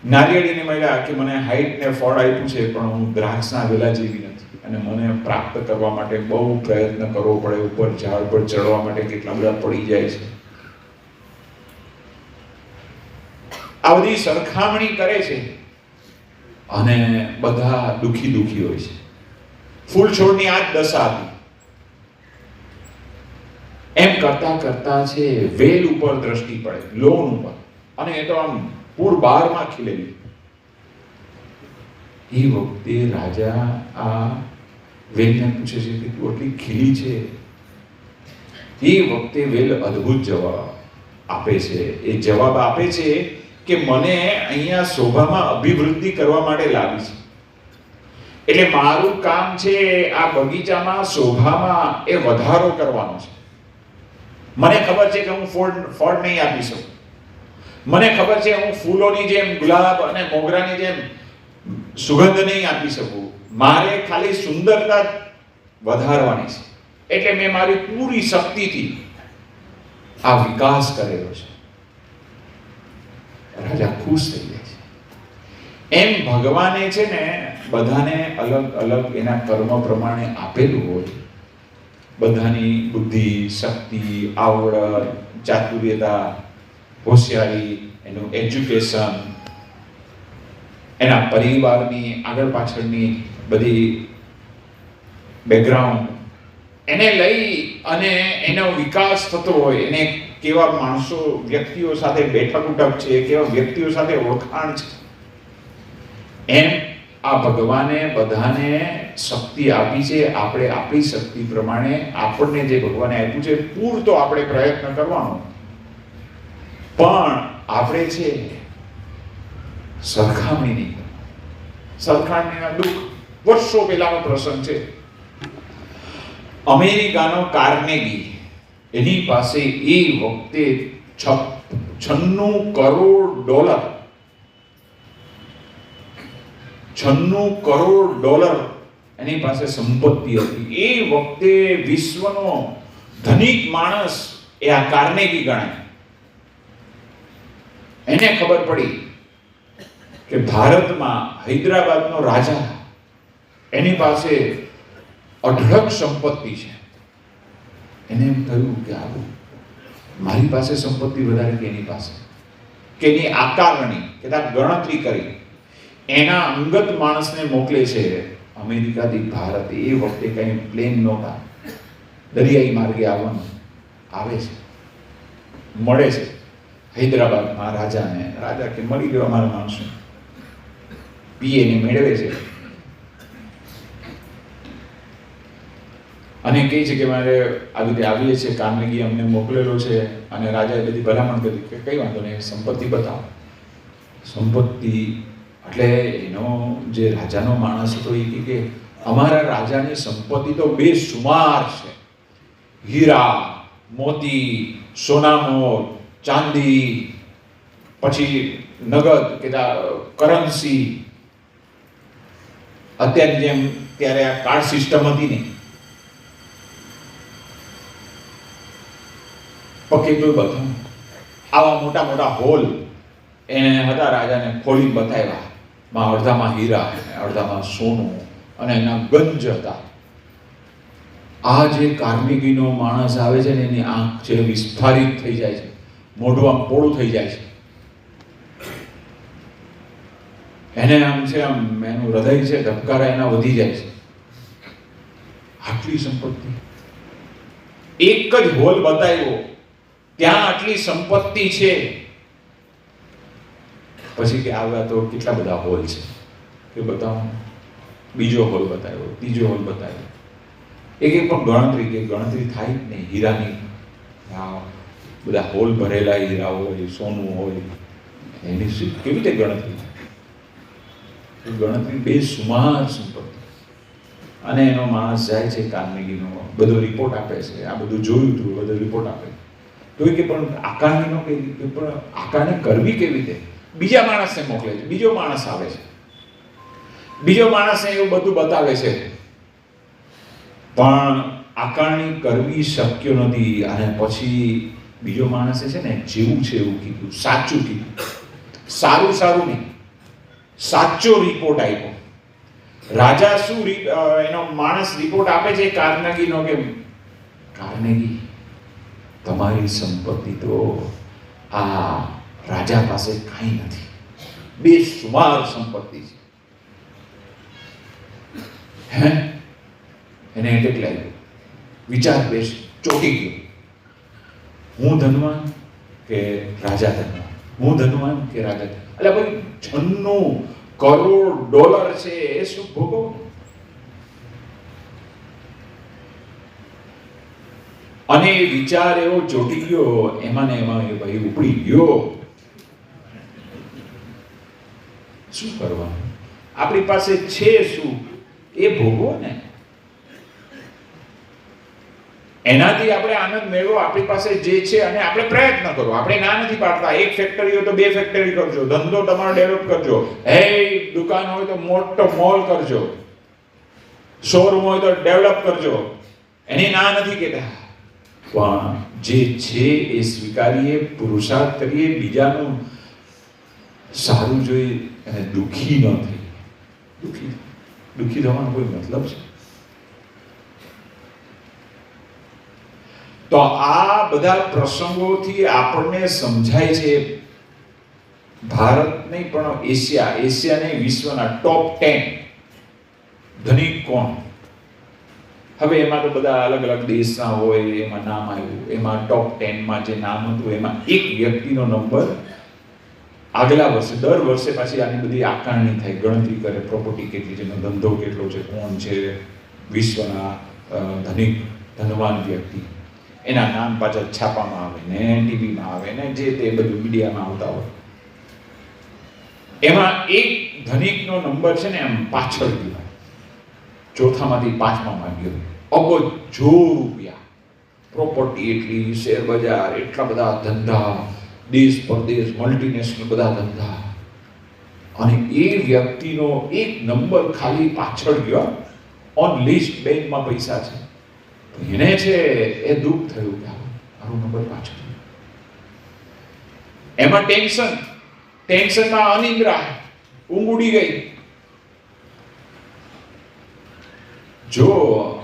નારિયેળીની મહિલા કે મને હાઈટ ને ફળ આપ્યું છે પણ હું દ્રાક્ષના વેલા જેવી નથી અને મને પ્રાપ્ત કરવા માટે બહુ પ્રયત્ન કરવો પડે, ઉપર ઝાડ પર ચડવા માટે કેટલા બધા પડી જાય છે. આ બધી સરખામણી કરે છે અને બધા દુખી હોય છે. ફૂલ છોડની આ જ દશા હતી. એમ કરતા છે વેલ ઉપર દ્રષ્ટિ પડે, લોન ઉપર, અને એ તો આમ પૂર બહારમાં ખીલેલી. એ વખતે રાજા આ વેલને પૂછે છે કે તું આટલી ખીલી છે. એ વખતે વેલ અદ્ભુત જવાબ આપે છે. એ જવાબ આપે છે કે મને અહીંયા શોભામાં અભિવૃદ્ધિ કરવા માટે લાવી છે. એટલે મારું કામ છે આ બગીચામાં શોભામાં એ વધારો કરવાનો છે. મને ખબર છે કે હું ફળ નહીં આપી શકું. મને ખબર છે હું ફૂલોની જેમ, ગુલાબ અને મોગરાની જેમ સુગંધ નહીં આપી શકું. મારે ખાલી સુંદરતા વધારવાની છે. એટલે મેં મારી પૂરી શક્તિથી આ વિકાસ કરેલો છે. રાજા ખુશ થઈ જાય છે. એમ ભગવાને છે ને બધાને અલગ અલગ એના કર્મ પ્રમાણે આપેલું હોય. બધાની બુદ્ધિ, શક્તિ, આવડત, ચાતુર્યતા, હોશિયારી, એનું એજ્યુકેશન, એના પરિવારની આગળ પાછળની બધી બેકગ્રાઉન્ડ, એને લઈ અને એનો વિકાસ થતો હોય. એને કેવા માણસો, વ્યક્તિઓ સાથે બેઠક ઉઠક છે, કેવા વ્યક્તિઓ સાથે ઓળખાણ છે. એમ આ ભગવાને બધાને શક્તિ આપી છે. આપણે આપણી શક્તિ પ્રમાણે આપણને જે ભગવાને આપ્યું છે પૂરતો આપણે પ્રયત્ન કરવાનો. પણ આપણે છે સરખામણી નહીં. સરખામણીના દુઃખ વર્ષો પહેલાનો પ્રસંગ છે. અમેરિકાનો કાર્નેગી, એની પાસે એ વખતે 96 કરોડ ડોલર એની પાસે સંપત્તિ હતી. એ વખતે વિશ્વનો ધનિક માણસ એ આ કાર્નેગી ગણાય. એને ખબર પડી કે ભારતમાં હૈદરાબાદનો રાજા, એની પાસે અઢળક સંપત્તિ છે. એને એમ થયું કે આવું મારી પાસે સંપત્તિ વધારે કે એની પાસે, કે એની આકારણી કે ગણતરી કરી એના અંગત માણસને મોકલે છે અમેરિકાથી ભારત. એ વખતે કઈ પ્લેન નહોતા, દરિયાઈ માર્ગે આવવાનું. આવે છે, મળે છે હૈદરાબાદમાં રાજાને. રાજા કે મળી ગયો અમારા માણસો. પીએને મેળવે છે અને કહે છે કે મારે આવી રીતે આવીએ છીએ, કાર્નેગી અમને મોકલેલો છે. અને રાજાએ બધી ભલામણ કરી કે કઈ વાંધો નહીં, સંપત્તિ બતાવો. સંપત્તિ એટલે એનો જે રાજાનો માણસ હતો એ કે અમારા રાજાની સંપત્તિ તો બેસુમાર છે. હીરા, મોતી, સોનામોર, ચાંદી, પછી નગદ કે કરન્સી. અત્યારની જેમ ત્યારે આ કાર્ડ સિસ્ટમ હતી ને, પકેટું બધું આવા મોટા મોટા હોલ એને હતા. રાજાને ખોલી બતાવ્યા. અડધામાં હીરા, અડધામાં સોનું, અને એના ગંજ હતા. આ જે કાર્નેગીનો માણસ આવે છે ને, એની આંખ છે વિસ્ફારિત થઈ જાય છે, મોઢું આમ પોળું થઈ જાય છે. એને આમ છે, આમ એનું હૃદય છે ધબકારા એના વધી જાય છે. આટલી સંપત્તિ, એક જ હોલ બતાવ્યો, ત્યાં આટલી સંપત્તિ છે. પછી કે આવ્યા તો કેટલા બધા હોલ છે કે બતાવો. બીજો હોલ બતાવ્યો, ત્રીજો હોલ બતાવ્યો. એક પણ ગણતરી થાય જ નહીં. હીરાની બધા હોલ ભરેલા હીરા હોય, સોનું હોય, એની શું કેવી રીતે ગણતરી થાય? ગણતરી બેસુમાર સંપત્તિ. અને એનો માણસ જાય છે કાર્નેગીનો, બધો રિપોર્ટ આપે છે, આ બધું જોયું હતું, બધો રિપોર્ટ આપે. તો કે પણ આકારણીનો પણ આકારણી કરવી કેવી રીતે? બીજા માણસને મોકલે છે, બીજો માણસ આવે છે, બીજો માણસને એવું બધું બતાવે છે, પણ આકારણી કરવી શક્ય નથી. અને પછી બીજો માણસે છે ને જેવું છે એવું કીધું, સાચું કીધું, સારું નહીં, સાચો રિપોર્ટ આપ્યો. રાજા શું એનો માણસ રિપોર્ટ આપે છે કાર્નેગીનો કે કાર્નેગી, તમારી સંપત્તિ તો આ રાજા પાસે કાંઈ નથી, બેસુમાર સંપત્તિ છે. હે, એને એટલે લાગ્યું, વિચાર બેસ ચોટી ગયો. હું ધનવાન કે રાજા ધનવાન? હું ધનવાન કે રાજા? એટલે ભાઈ 96 કરોડ ડોલર છે, એ શું ભોગવો? અને એ વિચાર એવો ચોટી ગયો, એમાં ને એમાં એ ભાઈ ઉપડી ગયો. શું કરવાનું? આપણી પાસે છે શું એ ભોગવો ને. એનાથી આપણે આનંદ મેળવો, આપણી પાસે જે છે, અને આપણે પ્રયત્ન કરો. આપણે ના નથી પાડતા, એક ફેક્ટરી હોય તો 2 ફેક્ટરી કરજો, ધંધો તમારો ડેવલપ કરજો, દુકાન હોય તો મોટો મોલ કરજો, શોરૂમ હોય તો ડેવલપ કરજો, એની ના નથી કહેતા. પણ જે છે એ સ્વીકારીએ, પુરુષાર્થ કરીએ, બીજાનું સારું જોઈએ અને દુઃખી ન થઈ. દુઃખી થવાનો કોઈ મતલબ છે? તો આ બધા પ્રસંગોથી આપણને સમજાય છે ભારત નહીં પણ એશિયા નહીં, વિશ્વના ટોપ 10 ધનિક કોણ. હવે એમાં તો બધા અલગ અલગ દેશના હોય, એમાં નામ આવ્યું, એમાં ટોપ 10માં જે નામ હતું એમાં એક વ્યક્તિનો નંબર આગલા વર્ષે, દર વર્ષે પાછી આની બધી આકારણી થાય, ગણતરી કરે, પ્રોપર્ટી કેટલી છે, ધંધો કેટલો છે, કોણ છે વિશ્વના ધનવાન વ્યક્તિ, એના નામ પાછળ છાપામાં આવે ને ટીવીમાં આવે ને જે તે બધું મીડિયામાં આવતા હોય. એમાં એક ધનિકનો નંબર છે ને એમ પાછળ ગયો, ચોથામાંથી 5માં ગયો. અબજો રૂપિયા, પ્રોપર્ટી એટલી, શેર બજાર, એટલા બધા ધંધા, દેશ પરદેશ, મલ્ટીનેશનલ બધા ધંધા. અને એ વ્યક્તિનો એક નંબર ખાલી પાછળ ગયો, ઓન લિસ્ટ, બેંકમાં પૈસા છે. એને છે એ દુઃખ થયું કે મારો નંબર પાછળ. એમાં ટેન્શનમાં અનિદ્રા, ઊંઘ ઉડી ગઈ. જો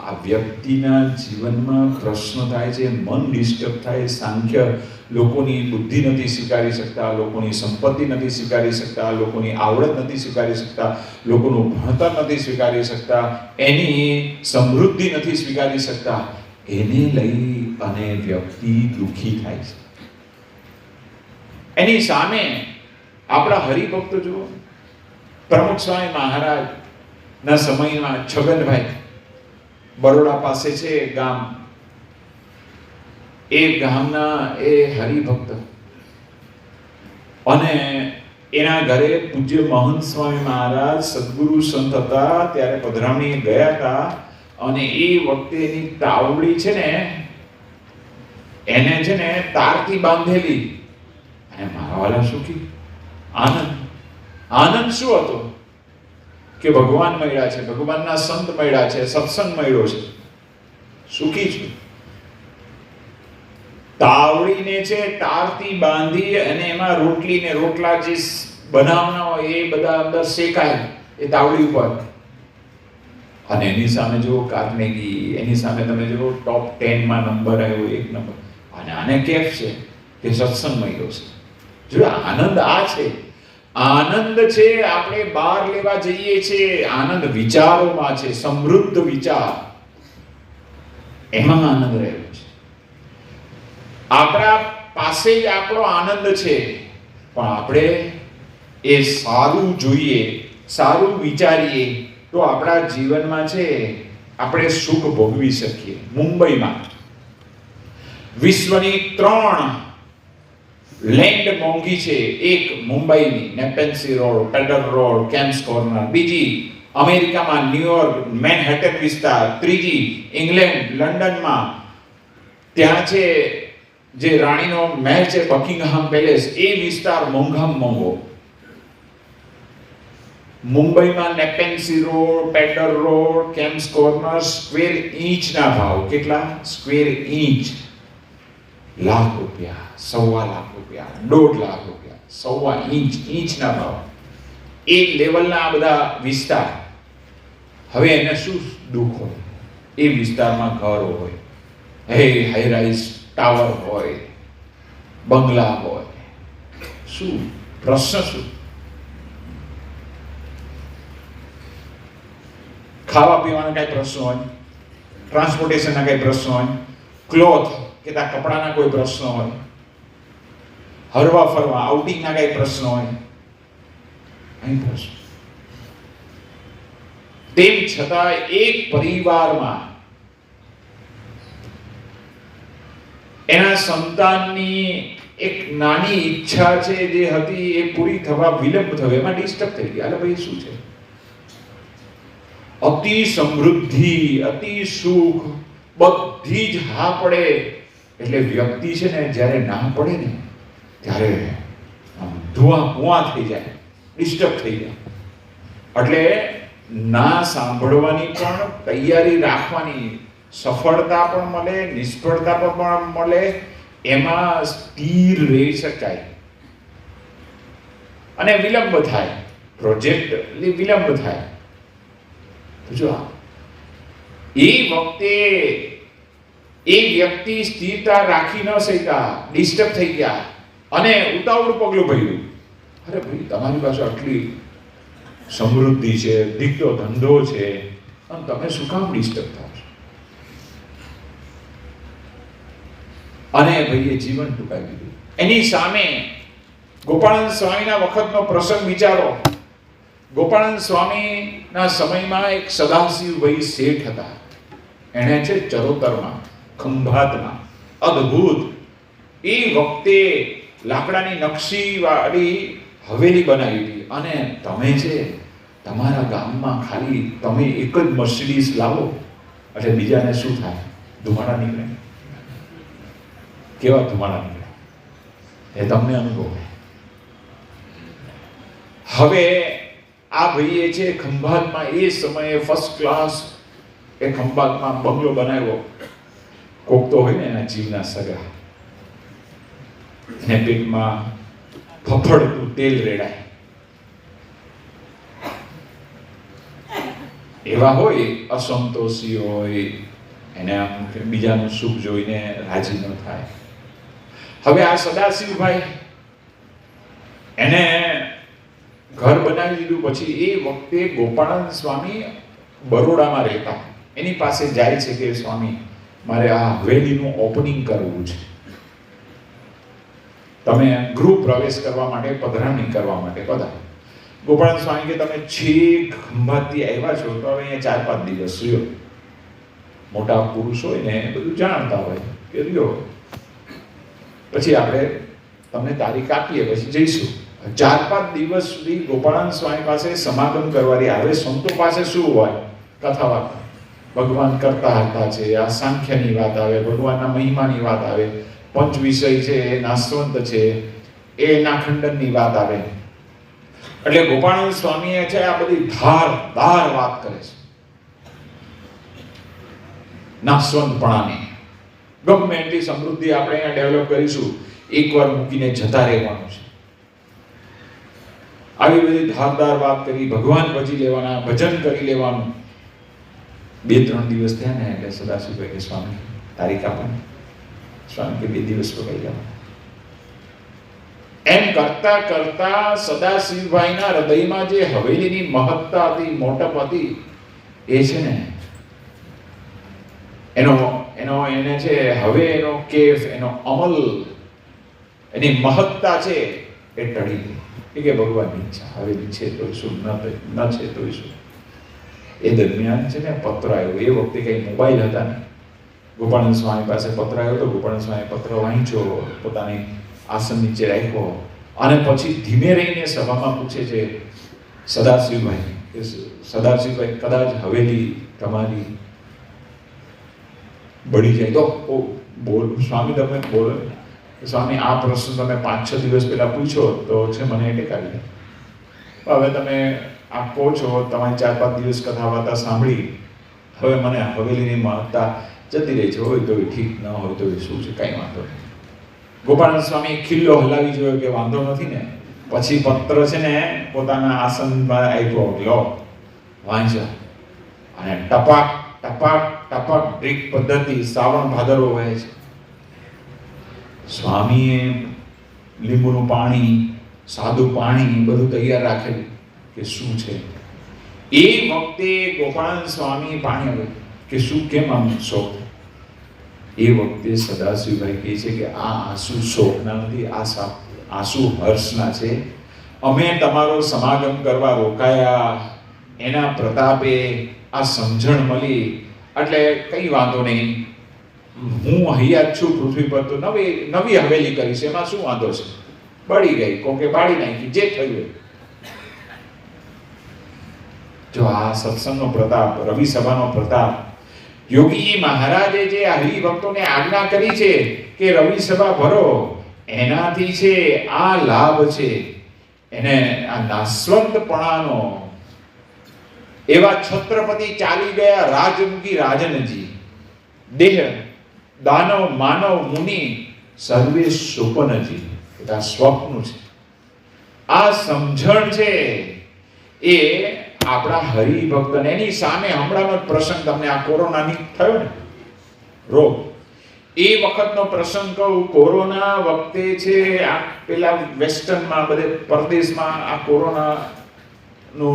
આ વ્યક્તિના જીવનમાં પ્રશ્ન થાય છે, મન ડિસ્ટર્બ થાય, સાંખ્ય લોકોની બુદ્ધિ નથી સ્વીકારી શકતા, લોકોની સંપત્તિ નથી સ્વીકારી શકતા, લોકોની આવડત નથી સ્વીકારી શકતા, લોકોનું ભણતર નથી સ્વીકારી શકતા, એની સમૃદ્ધિ નથી સ્વીકારી શકતા, એને લઈ અને વ્યક્તિ દુઃખી થાય છે. એની સામે આપણા હરિભક્તો જુઓ, પ્રમુખ સ્વામી મહારાજના સમયમાં છગનભાઈ, બરોડા પાસે છે ગામ, એ ગામના એ હરિભક્ત, અને એના ઘરે પૂજ્ય મહંત સ્વામી મહારાજ સદગુરુ સંત હતા, ત્યારે પધરામણી ગયા હતા. અને એ વખતે એની તાવડી છે ને એને છે ને તારથી બાંધેલી. અને મારા વાલા શું કી આનંદ શું હતો કે ભગવાન મળ્યા છે, ભગવાનના સંત મળ્યા છે, સત્સંગ મળ્યો છે, સુખી છું. તાવડીને છે તારથી બાંધી અને એમાં રોટલી ને રોટલા જે બનાવના હોય એ બધા અંદર શેકાય એ તાવડી ઉપર. અને એની સામે જો કાર્નેગી, એની સામે તમે જો ટોપ 10માં નંબર આવ્યો, એક નંબર. અને આને કેફ છે કે સત્સંગ મળ્યો છે. જો આનંદ આ છે, આનંદ છે આપણે બહાર લેવા જઈએ છીએ, આનંદ વિચારોમાં છે, સમૃદ્ધ વિચાર, એમાં આનંદ રહેલો છે. આપણા પાસે જ આપણો આનંદ છે, પણ આપણે એ સારું જોઈએ, સારું વિચારીએ, તો આપણા જીવનમાં છે આપણે સુખ ભોગવી શકીએ. મુંબઈમાં વિશ્વની 3 લેન્ડ મોંઘી છે. એક મુંબઈની Nepean Sea road, Pedder road, Kemps corner. બીજી અમેરિકામાં ન્યુયોર્ક મેનહેટન વિસ્તાર. ત્રીજી ઇંગ્લેન્ડ લંડનમાં ત્યાં છે જે રાણીનો મહેલ છે બકિંગહામ પેલેસ, એ વિસ્તાર મોંઘામાં મોંઘો. મુંબઈમાં Nepean Sea road, Pedder road, Kemps corner square ઇંચના ભાવ કેટલા? સ્ક્વેર ઇંચ ₹1,00,000, ₹1,25,000, ₹1,50,000, ઇંચના ભાવ. એ લેવલના આ બધા વિસ્તાર. હવે એને શું દુઃખ હોય? એ વિસ્તારમાં ઘર હોય, હાઈ રાઈઝ ટાવર હોય, બંગલા હોય, શું પ્રશ્ન? શું ખાવા પીવાના કઈ પ્રશ્ન હોય, ટ્રાન્સપોર્ટેશનના કઈ પ્રશ્ન હોય, ક્લોથ કે તા કપડાના કોઈ પ્રશ્ન હોય, હરવા ફરવા આઉટિંગના કઈ પ્રશ્ન હોય, અહીં પ્રશ્ન. તેમ છતાં એક પરિવારમાં એના સંતાનની એક નાની ઈચ્છા છે જે હતી એ પૂરી થવા વિલંબ થયો, એમાં ડિસ્ટર્બ થઈ ગયા. અરે ભાઈ શું છે? અતિ સમૃદ્ધિ, અતિ સુખ, બધી જ હા પડે એટલે વ્યક્તિ છે ને જ્યારે ના પડે ને ત્યારે ધુઆ પુઆ થઈ જાય, ડિસ્ટર્બ થઈ જાય. એટલે ના સાંભળવાની પણ તૈયારી રાખવાની. સફળતા પણ મળે, નિષ્ફળતા પણ મળે, એમાં સ્થિર રહી શકાય. અને વિલંબ થાય, પ્રોજેક્ટ વિલંબ થાય. જો એ વખતે એ વ્યક્તિ સ્થિરતા રાખી ન શક્યા, ડિસ્ટર્બ થઈ ગયા અને ઉતાવળ પગલું ભર્યું. અરે ભાઈ, તમારી પાસે આટલી સમૃદ્ધિ છે, દીકરો ધંધો છે, અને તમે શું કામ ડિસ્ટર્બ થાવ છો? અને ભાઈએ જીવન ટૂંકાવી દીધું. એની સામે ગોપાળાનંદ સ્વામીના વખતનો પ્રસંગ વિચારો. ગોપાળાનંદ સ્વામીના સમયમાં એક સદાશિવભાઈ શેઠ હતા. એણે છે ચરોતરમાં, ખંભાતમાં અદ્ભુત એ વખતે લાકડાની નકશીવાળી હવેલી બનાવી હતી. અને તમે છે તમારા ગામમાં ખાલી તમે એક જ મર્સિડીઝ લાવો એટલે બીજાને શું થાય? ધુમાડા નીકળે. કેવા ધુમાડા નીકળે એ તમને અનુભવ. હવે આ ભાઈએ છે ખંભાતમાં એ સમયે ફર્સ્ટ ક્લાસ એ ખંભાતમાં બંગલો બનાવ્યો. કોક તો હોય ને એના જીવના સગા, એને પેટમાં ફફડતું તેલ રેડાય એવા હોય, અસંતોષી હોય, એને આમ બીજાનું સુખ જોઈને રાજી ન થાય. હવે આ સદાશિવભાઈ એને ઘર બનાવી દીધું. પછી એ વખતે ગોપાળાનંદ સ્વામી બરોડામાં રહેતા. એની પાસે જાય છે કે સ્વામી મારે આ હવેલીનું ઓપનિંગ કરવું છે, તમે ગૃહ પ્રવેશ કરવા માટે, પધરામણી કરવા માટે પધારો. ગોપાળાનંદ સ્વામી કે તમે છેક ખંભાતથી આવ્યા છો તો હવે અહીંયા 4-5 દિવસ રહ્યો. મોટા પુરુષ હોય ને બધું જાણતા હોય કે રહ્યો, પછી આપણે તમને તારીખ આપીએ પછી જઈશું. 4-5 દિવસ સુધી ગોપાળાનંદ સ્વામી પાસે સમાગમ કરવાની આવે. સંતો પાસે શું હોય? કથા વાર્તા, ભગવાન કરતા હતા છે, આ સાંખ્યની વાત આવે, ભગવાનના મહિમાની વાત આવે, પંચ વિષય છે, નાશવંત છે, એના ખંડનની વાત આવે. એટલે ગોપાળાનંદ સ્વામીએ છે આ બધી ધારદાર વાત કરે છે નાશવંતપણાની. ગમે એટલી સમૃદ્ધિ આપણે અહીંયા ડેવલપ કરીશું, એકવાર મૂકીને જતા રહેવાનું છે. આવી બધી ધારદાર વાત કરી. ભગવાન ભજી લેવાના, ભજન કરી લેવાનું. 2-3 દિવસ થયા ને એટલે સદાશિવભાઈ કે સ્વામી તારીખ આપવાની. સ્વામી કે 2 દિવસ પકડી લેવાના. એમ કરતા કરતા સદાશિવભાઈના હૃદયમાં જે હવેલીની મહત્તા હતી, મોટપ હતી, એ છે ને એને છે હવે એનો કેફ, એનો અમલ, એની મહત્તા છે એ ટળી ગઈ. કે ભગવાનની ઈચ્છા, હવેલી છે તો શું, ન છે તો શું. એ દરમિયાન છે ને પત્ર આવ્યો. એ વખતે કંઈ મોબાઈલ હતા ને. ગોપાળાનંદ સ્વામી પાસે પત્ર આવ્યો તો ગોપાળાનંદ સ્વામી પત્ર વાંચ્યો, પોતાની આસન નીચે રાખ્યો અને પછી ધીમે રહીને સભામાં પૂછે છે સદાશિવભાઈ કે સદાશિવભાઈ કદાચ હવેલી તમારી બળી જાય તો બોલ. સ્વામી તમે બોલો. સ્વામી આ પ્રશ્ન તમે 5-6 દિવસ પહેલા પૂછ્યો તો છે મને ટેકાવી. હવે તમે આ કહો છો, તમારી 4-5 દિવસ કથા વાર્તા સાંભળી, હવે મને હવેલીની મહત્તા જતી રહી છે, હોય તો ઠીક, ન હોય તો શું છે, કાંઈ વાંધો નહીં. ગોપાળાનંદ સ્વામી ખિલ્લો હલાવી જોયો કે વાંધો નથી ને. પછી પત્ર છે ને પોતાના આસનમાં આપ્યો, લો વાંચ્યા અને ટપાક ટપાક ટપાક ડ્રીક પદ્ધતિ શ્રાવણ ભાદરવો વહે છે. સ્વામીએ લીંબુનું પાણી, સાદું પાણી બધું તૈયાર રાખેલું કે શું છે. એ વખતે ગોપાળાનંદ સ્વામી પાણી આવે કે શું, કેમ આમ શોક. એ વખતે સદાશિવભાઈ કહે છે કે આ આંસુ શોકના નથી, આ આંસુ હર્ષના છે. અમે તમારો સમાગમ કરવા રોકાયા, એના પ્રતાપે આ સમજણ મળી, એટલે કઈ વાંધો નહીં. હું હૈયા છું પૃથ્વી પર, તો નવી હવેલી કરીશ, એમાં શું વાંધો છે. બળી ગઈ કોકે બાળી નાખી, જે થયું. જો આ સત્સંગનો પ્રતાપ, રવિ સભાનો પ્રતાપ. યોગી મહારાજે જે હરિભક્તોને આજ્ઞા કરી છે કે રવિ સભા ભરો, એનાથી છે આ લાભ છે એને, આ નાશવંતપણાનો. એવા છત્રપતિ ચાલી ગયા રાજમુખી રાજનજી, દેહ દાનવ માનવ મુનિ સર્વે સોપનજી. આ સ્વપ્ન છે, આ સમજણ છે એ આપણા હરિભક્તને. એની સામે હમણાંનો પ્રસંગ તમને આ કોરોનાની થયો ને રોગ, એ વખતનો પ્રસંગ કહું. કોરોના વખતે છે આ પેલા વેસ્ટર્નમાં બધે પરદેશમાં આ કોરોનાનો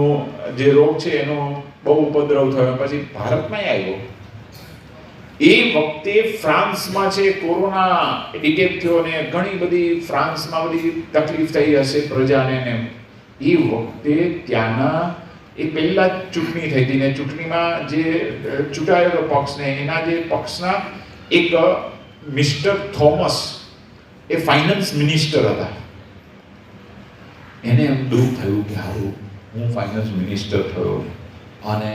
જે રોગ છે એનો બહુ ઉપદ્રવ થયો, પછી ભારતમાં આવ્યો. એ વખતે ફ્રાન્સમાં છે કોરોના ડિટેક્ટ થયો ને ઘણી બધી ફ્રાન્સમાં બધી તકલીફ થઈ હશે પ્રજાને ને. એ વખતે ત્યાંના એ પહેલા ચૂંટણી થઈ હતી ને ચૂંટણીમાં જે ચૂંટાયેલો પક્ષને એના જે પક્ષના એક મિસ્ટર થોમસ એ ફાઇનાન્સ મિનિસ્ટર હતા. એને એમ દુઃખ થયું કે હારું હું ફાઇનાન્સ મિનિસ્ટર થયો અને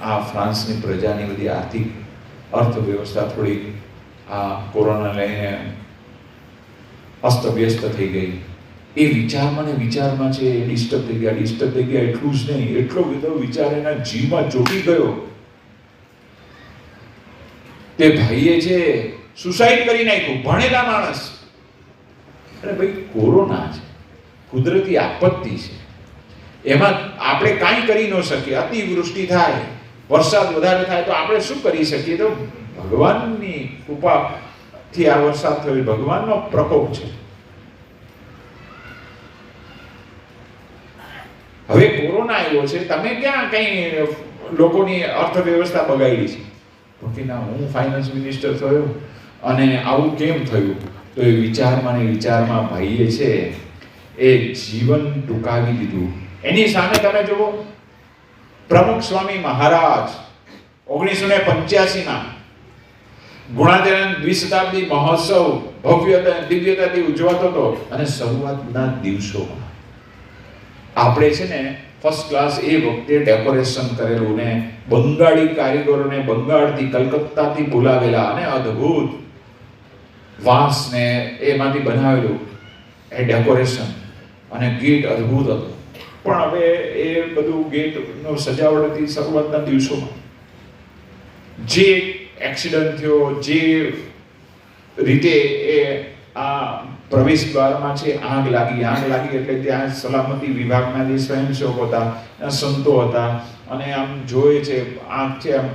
આ ફ્રાન્સની પ્રજાની બધી આર્થિક અર્થવ્યવસ્થા થોડી આ કોરોના લઈને અસ્તવ્યસ્ત થઈ ગઈ. એ વિચારમાં છે ડિસ્ટર્બ થઈ ગયા. એટલું જ નહીં, એટલો બધો વિચાર એના જીવમાં ચોંટી ગયો. તે ભાઈએ છે સુસાઇડ કરી નાખ્યું, ભણેલા માણસ. અરે ભાઈ, કોરોના છે, કુદરતી આપત્તિ છે, એમાં આપણે કાંઈ કરી ન શકીએ. અતિવૃષ્ટિ થાય, વરસાદ વધારે થાય તો આપણે શું કરી શકીએ. તો ભગવાનની કૃપાથી આ વરસાદ થયો, ભગવાનનો પ્રકોપ છે. હવે કોરોના આવ્યો છે, તમે ક્યાં કઈ લોકોની અર્થવ્યવસ્થા બગાડી છે. તો કે ના, હું ફાઇનાન્સ મિનિસ્ટર થયો અને આવું કેમ થયું. તો એ વિચારમાં ભાઈએ છે એ જીવન ટૂંકાવી દીધું. એની સામે તમે જુઓ, પ્રમુખ સ્વામી મહારાજ 1985માં ગુણાતીતાનંદ દ્વિશતાબ્દી મહોત્સવ ભવ્યતા દિવ્યતાથી ઉજવાતો હતો. અને શરૂઆતના દિવસોમાં આપણે છે ને ફર્સ્ટ ક્લાસ એ વખતે ડેકોરેશન કરેલું ને બંગાળી કારીગરોને બંગાળથી કલકત્તાથી બોલાવેલા અને અદ્ભુત વાંસ ને એમાંથી બનાવેલું એ ડેકોરેશન અને ગેટ અદ્ભુત હતું. પણ હવે એ બધું ગેટનો સજાવટ હતી શરૂઆતના દિવસોમાં. જે એક્સિડન્ટ થયો, જે રીતે એ આ પ્રવેશ દ્વારમાં છે આગ લાગી એટલે ત્યાં સલામતી વિભાગના જે સ્વયંસેવકો હતા, સંતો હતા, અને આમ જોઈએ છે આગ છે આમ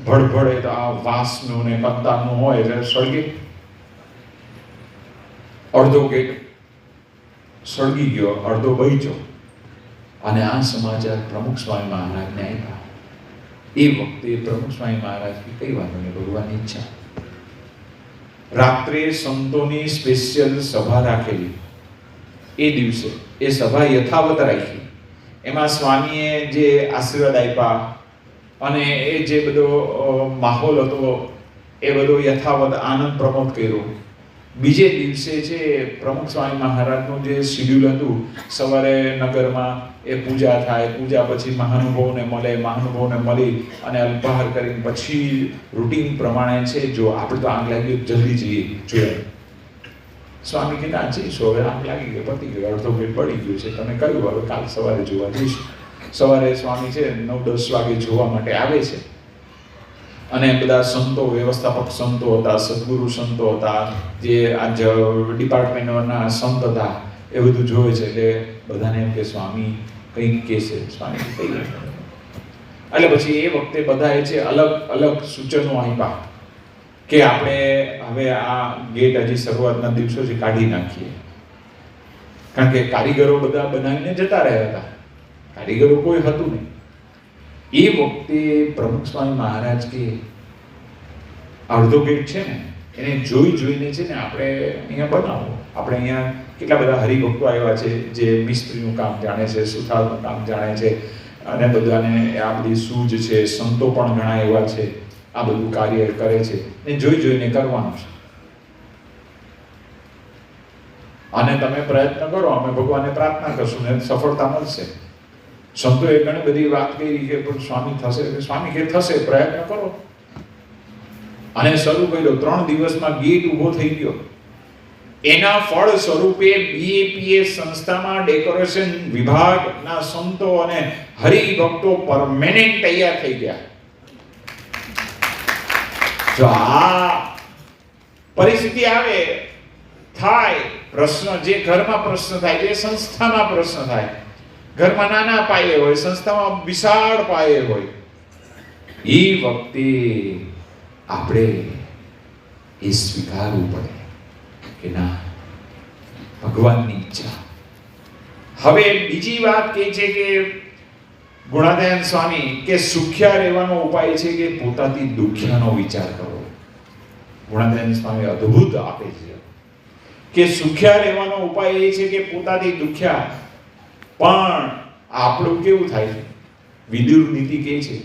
ભડભડે તો આ વાંસનું ને કંતાનું હોય એટલે સળગી, અડધો ગેટ સળગી ગયો, અડધો બળ્યો. અને આ સમાચાર પ્રમુખ સ્વામી મહારાજને આવ્યા. એ વખતે પ્રમુખ સ્વામી મહારાજ કઈ વાતો નહીં, ભગવાનની ઈચ્છા. રાત્રે સંતોની સ્પેશિયલ સભા રાખેલી. એ દિવસે એ સભા યથાવત રાખી. એમાં સ્વામીએ જે આશીર્વાદ આપ્યા અને એ જે બધો માહોલ હતો એ બધો યથાવત આનંદ પ્રમોદ કર્યો. બીજે દિવસે છે પ્રમુખ સ્વામી મહારાજનું જે શિડ્યુલ હતું, સવારે નગરમાં એ પૂજા થાય, પૂજા પછી મહાનુભાવોને મળે, મહાનુભાવોને મળી અને અલ્પાહાર કરીને પછી રૂટીન પ્રમાણે છે, જો આપણે તો આગ લાગી જલ્દી જઈએ જોઈએ. સ્વામી કે ના જઈશું, હવે આગ લાગી ગઈ, પતી ગયું, અડધો પેટ પડી ગયું છે, તમે કહ્યું હવે કાલ સવારે જોવા જઈશું. સવારે સ્વામી છે 9-10 વાગે જોવા માટે આવે છે અને બધા સંતો, વ્યવસ્થાપક સંતો હતા, સદગુરુ સંતો હતા, જે આ ડિપાર્ટમેન્ટના સંત હતા, એ બધું જોવે છે. એટલે બધાને એમ કે સ્વામી કંઈક કહે છે. સ્વામી કઈ એટલે પછી એ વખતે બધાએ છે અલગ અલગ સૂચનો આપ્યા કે આપણે હવે આ ગેટ હજી શરૂઆતના દિવસો છે કાઢી નાખીએ, કારણ કે કારીગરો બધા બનાવીને જતા રહ્યા હતા, કારીગરો કોઈ હતું નહીં. એ વખતે પ્રમુખ સ્વામી મહારાજ કે અડધો ગેટ છે ને એને જોઈને છે ને આપણે અહીંયા બનાવો. આપણે અહીંયા કેટલા બધા હરિભક્તો આવ્યા છે જે મિસ્ત્રીનું કામ જાણે છે, સુથારનું કામ જાણે છે, અને બધાને આ બધી સૂઝ છે, સંતો પણ ઘણા એવા છે, આ બધું કાર્ય કરે છે ને જોઈને કરવાનું છે. અને તમે પ્રયત્ન કરો, અમે ભગવાનને પ્રાર્થના કરશું ને સફળતા મળશે. સંતોએ ઘણી બધી વાત કરી કે પણ સ્વામી થશે, સ્વામી કે થશે, પ્રયત્ન કરો. અને શરૂ કર્યો. 3 દિવસમાં ગેટ ઊભો થઈ ગયો. એના ફળ સ્વરૂપે બીએપીએસ સંસ્થામાં ડેકોરેશન વિભાગના સંતો અને હરિભક્તો પરમેનન્ટ તૈયાર થઈ ગયા. જો આ પરિસ્થિતિ આવે, થાય પ્રશ્ન, જે ઘરમાં પ્રશ્ન થાય, જે સંસ્થામાં પ્રશ્ન થાય, ઘરમાં નાના પાયે હોય, સંસ્થામાં વિશાળ પાયે હોય, એ વખતે આપણે એ સ્વીકારવું પડે કે ના, ભગવાનની ઈચ્છા. હવે બીજી વાત કે છે કે ગુણાદયન સ્વામી કે સુખ્યા રહેવાનો ઉપાય છે કે પોતાથી દુખ્યાનો વિચાર કરો. ગુણાદયન સ્વામી અદ્ભુત આપે છે કે સુખ્યા રહેવાનો ઉપાય એ છે કે પોતાથી દુખ્યા. પણ આપણું કેવું થાય છે? વિદુર નીતિ કહે છે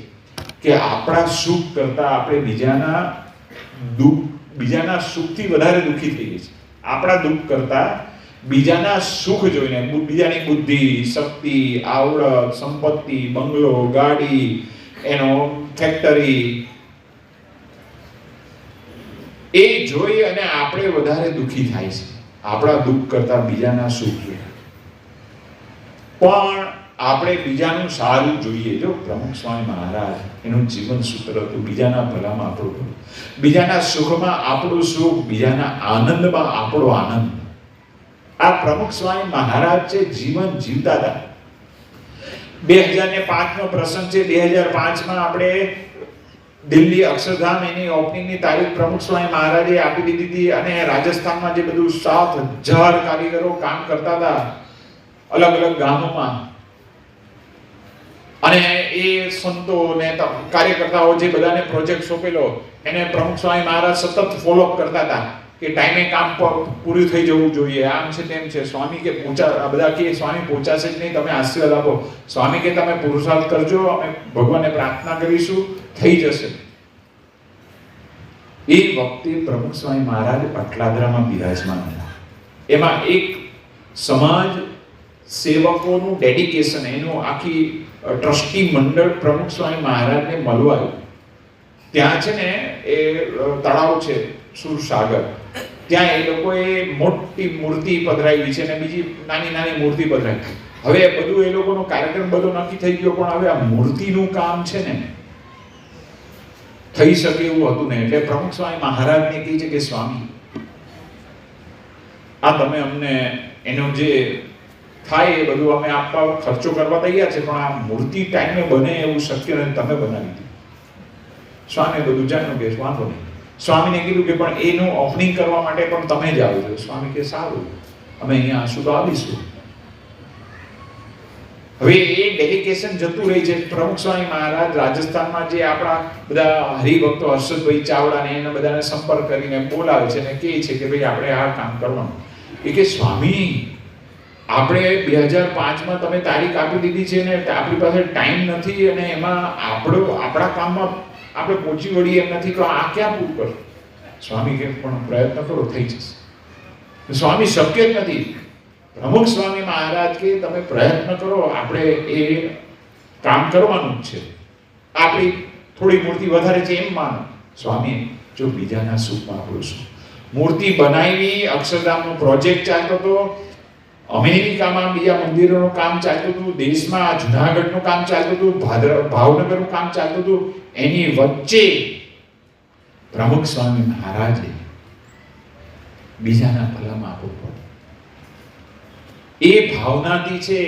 કે આપણા સુખ કરતા આપણે બીજાના સુખથી વધારે દુઃખી થઈએ છીએ. આપણા દુઃખ કરતા બીજાના સુખ જોઈને, બીજાની બુદ્ધિ, શક્તિ, આવડત, સંપત્તિ, બંગલો, ગાડી, એનો ફેક્ટરી, એ જોઈ અને આપણે વધારે દુઃખી થાય છે. આપણા દુઃખ કરતા બીજાના સુખ જોઈએ. પણ આપણે બીજાનું સારું જોઈએ. જો પ્રમુખ સ્વામી મહારાજ એનું જીવન સૂત્ર હતું બીજાના ભલામાં આપણું ભલું, બીજાના સુખમાં આપણું સુખ, બીજાના આનંદમાં આપણો આનંદ. આ પ્રમુખ સ્વામી મહારાજ છે જીવન જીવતા હતા. 2005 નો પ્રસંગ છે. 2005માં આપણે દિલ્હી અક્ષરધામ એની ઓપનિંગની તારીખ પ્રમુખ સ્વામી મહારાજે આપી દીધી હતી. અને રાજસ્થાનમાં જે બધું 7000 કારીગરો કામ કરતા હતા અલગ અલગ ગામોમાં, અને એ સંતો ને કાર્યકર્તાઓ જે બધાને પ્રોજેક્ટ સોંપેલો એને પ્રમુખ સ્વામી મહારાજ સતત ફોલોઅપ કરતા હતા કે ટાઈમે કામ પૂરું થઈ જવું જોઈએ, આમ છે તેમ છે. સ્વામી કે બધા કે સ્વામી પહોંચાશે જ નહીં, તમે આશીર્વાદ આપો. સ્વામી કે તમે પુરુષાર્થ કરજો, અમે ભગવાનને પ્રાર્થના કરીશું, થઈ જશે. એ વખતે પ્રમુખ સ્વામી મહારાજ અટલાદરામાં બિરાજમાન હતા. એમાં એક સમાજ સેવકોનું ડેડિકેશન, એનું આખી ટ્રસ્ટી મંડળ પ્રમુખ સ્વામી મહારાજને મળવા આવ્યું. ત્યાં છે ને એ તળાવ છે સુરસાગર, ત્યાં એ લોકોએ મોટી મૂર્તિ પધરાવી છે અને બીજી નાની નાની મૂર્તિ પધરાવી. હવે બધું એ લોકોનો કાર્યક્રમ બધો નક્કી થઈ ગયો, પણ હવે આ મૂર્તિનું કામ છે ને થઈ શકે એવું હતું ને. એટલે પ્રમુખ સ્વામી મહારાજને કહે છે કે સ્વામી, આ તમે અમને એનો જે થાય એ બધું અમે આપવા ખર્ચો કરવા તૈયાર છે, પણ આ મૂર્તિ ટાઈમે બને એવું શક્ય નથી, તમે બનાવી દીધું. સ્વામી બધું જાણ્યું કે વાંધો નહીં. સ્વામીને કીધું કે પણ એનું ઓપનિંગ કરવા માટે પણ તમે જ આવજો. સ્વામી કે સારું, અમે અહીંયા આશું તો આવીશું. હવે એ ડેડિકેશન જતું રહી છે. પ્રમુખ સ્વામી મહારાજ રાજસ્થાનમાં જે આપણા બધા હરિભક્તો હર્ષદભાઈ ચાવડા ને એને બધાને સંપર્ક કરીને બોલાવે છે અને કહે છે કે ભાઈ આપણે આ કામ કરવાનું. એ કે સ્વામી આપણે 2005માં તમે તારીખ આપી દીધી છે ને આપણી પાસે ટાઈમ નથી અને એમાં આપણા કામમાં આપણે પહોંચી વળીએ એમ નથી, તો આ ક્યાં પૂરું કરશું? સ્વામી કે પણ પ્રયત્ન કરો, થઈ જશે. સ્વામી શક્ય જ નથી. પ્રમુખ સ્વામી મહારાજ કે તમે પ્રયત્ન કરો, આપણે એ કામ કરવાનું જ છે. આપણી થોડી મૂર્તિ વધારે છે એમ માનો. સ્વામી જો બીજાના સુખમાં આપણું શું? મૂર્તિ બનાવી, અક્ષરધામનો પ્રોજેક્ટ ચાલતો હતો, અમેરિકામાં બીજા મંદિરોનું કામ ચાલતું હતું, દેશમાં જુનાગઢનું કામ ચાલતું હતું, ભાવનગરનું કામ ચાલતું હતું. એની વચ્ચે પ્રમુખ સ્વામી મહારાજે બીજાના ભલામાં આપવું પડે. એ ભાવનાથી છે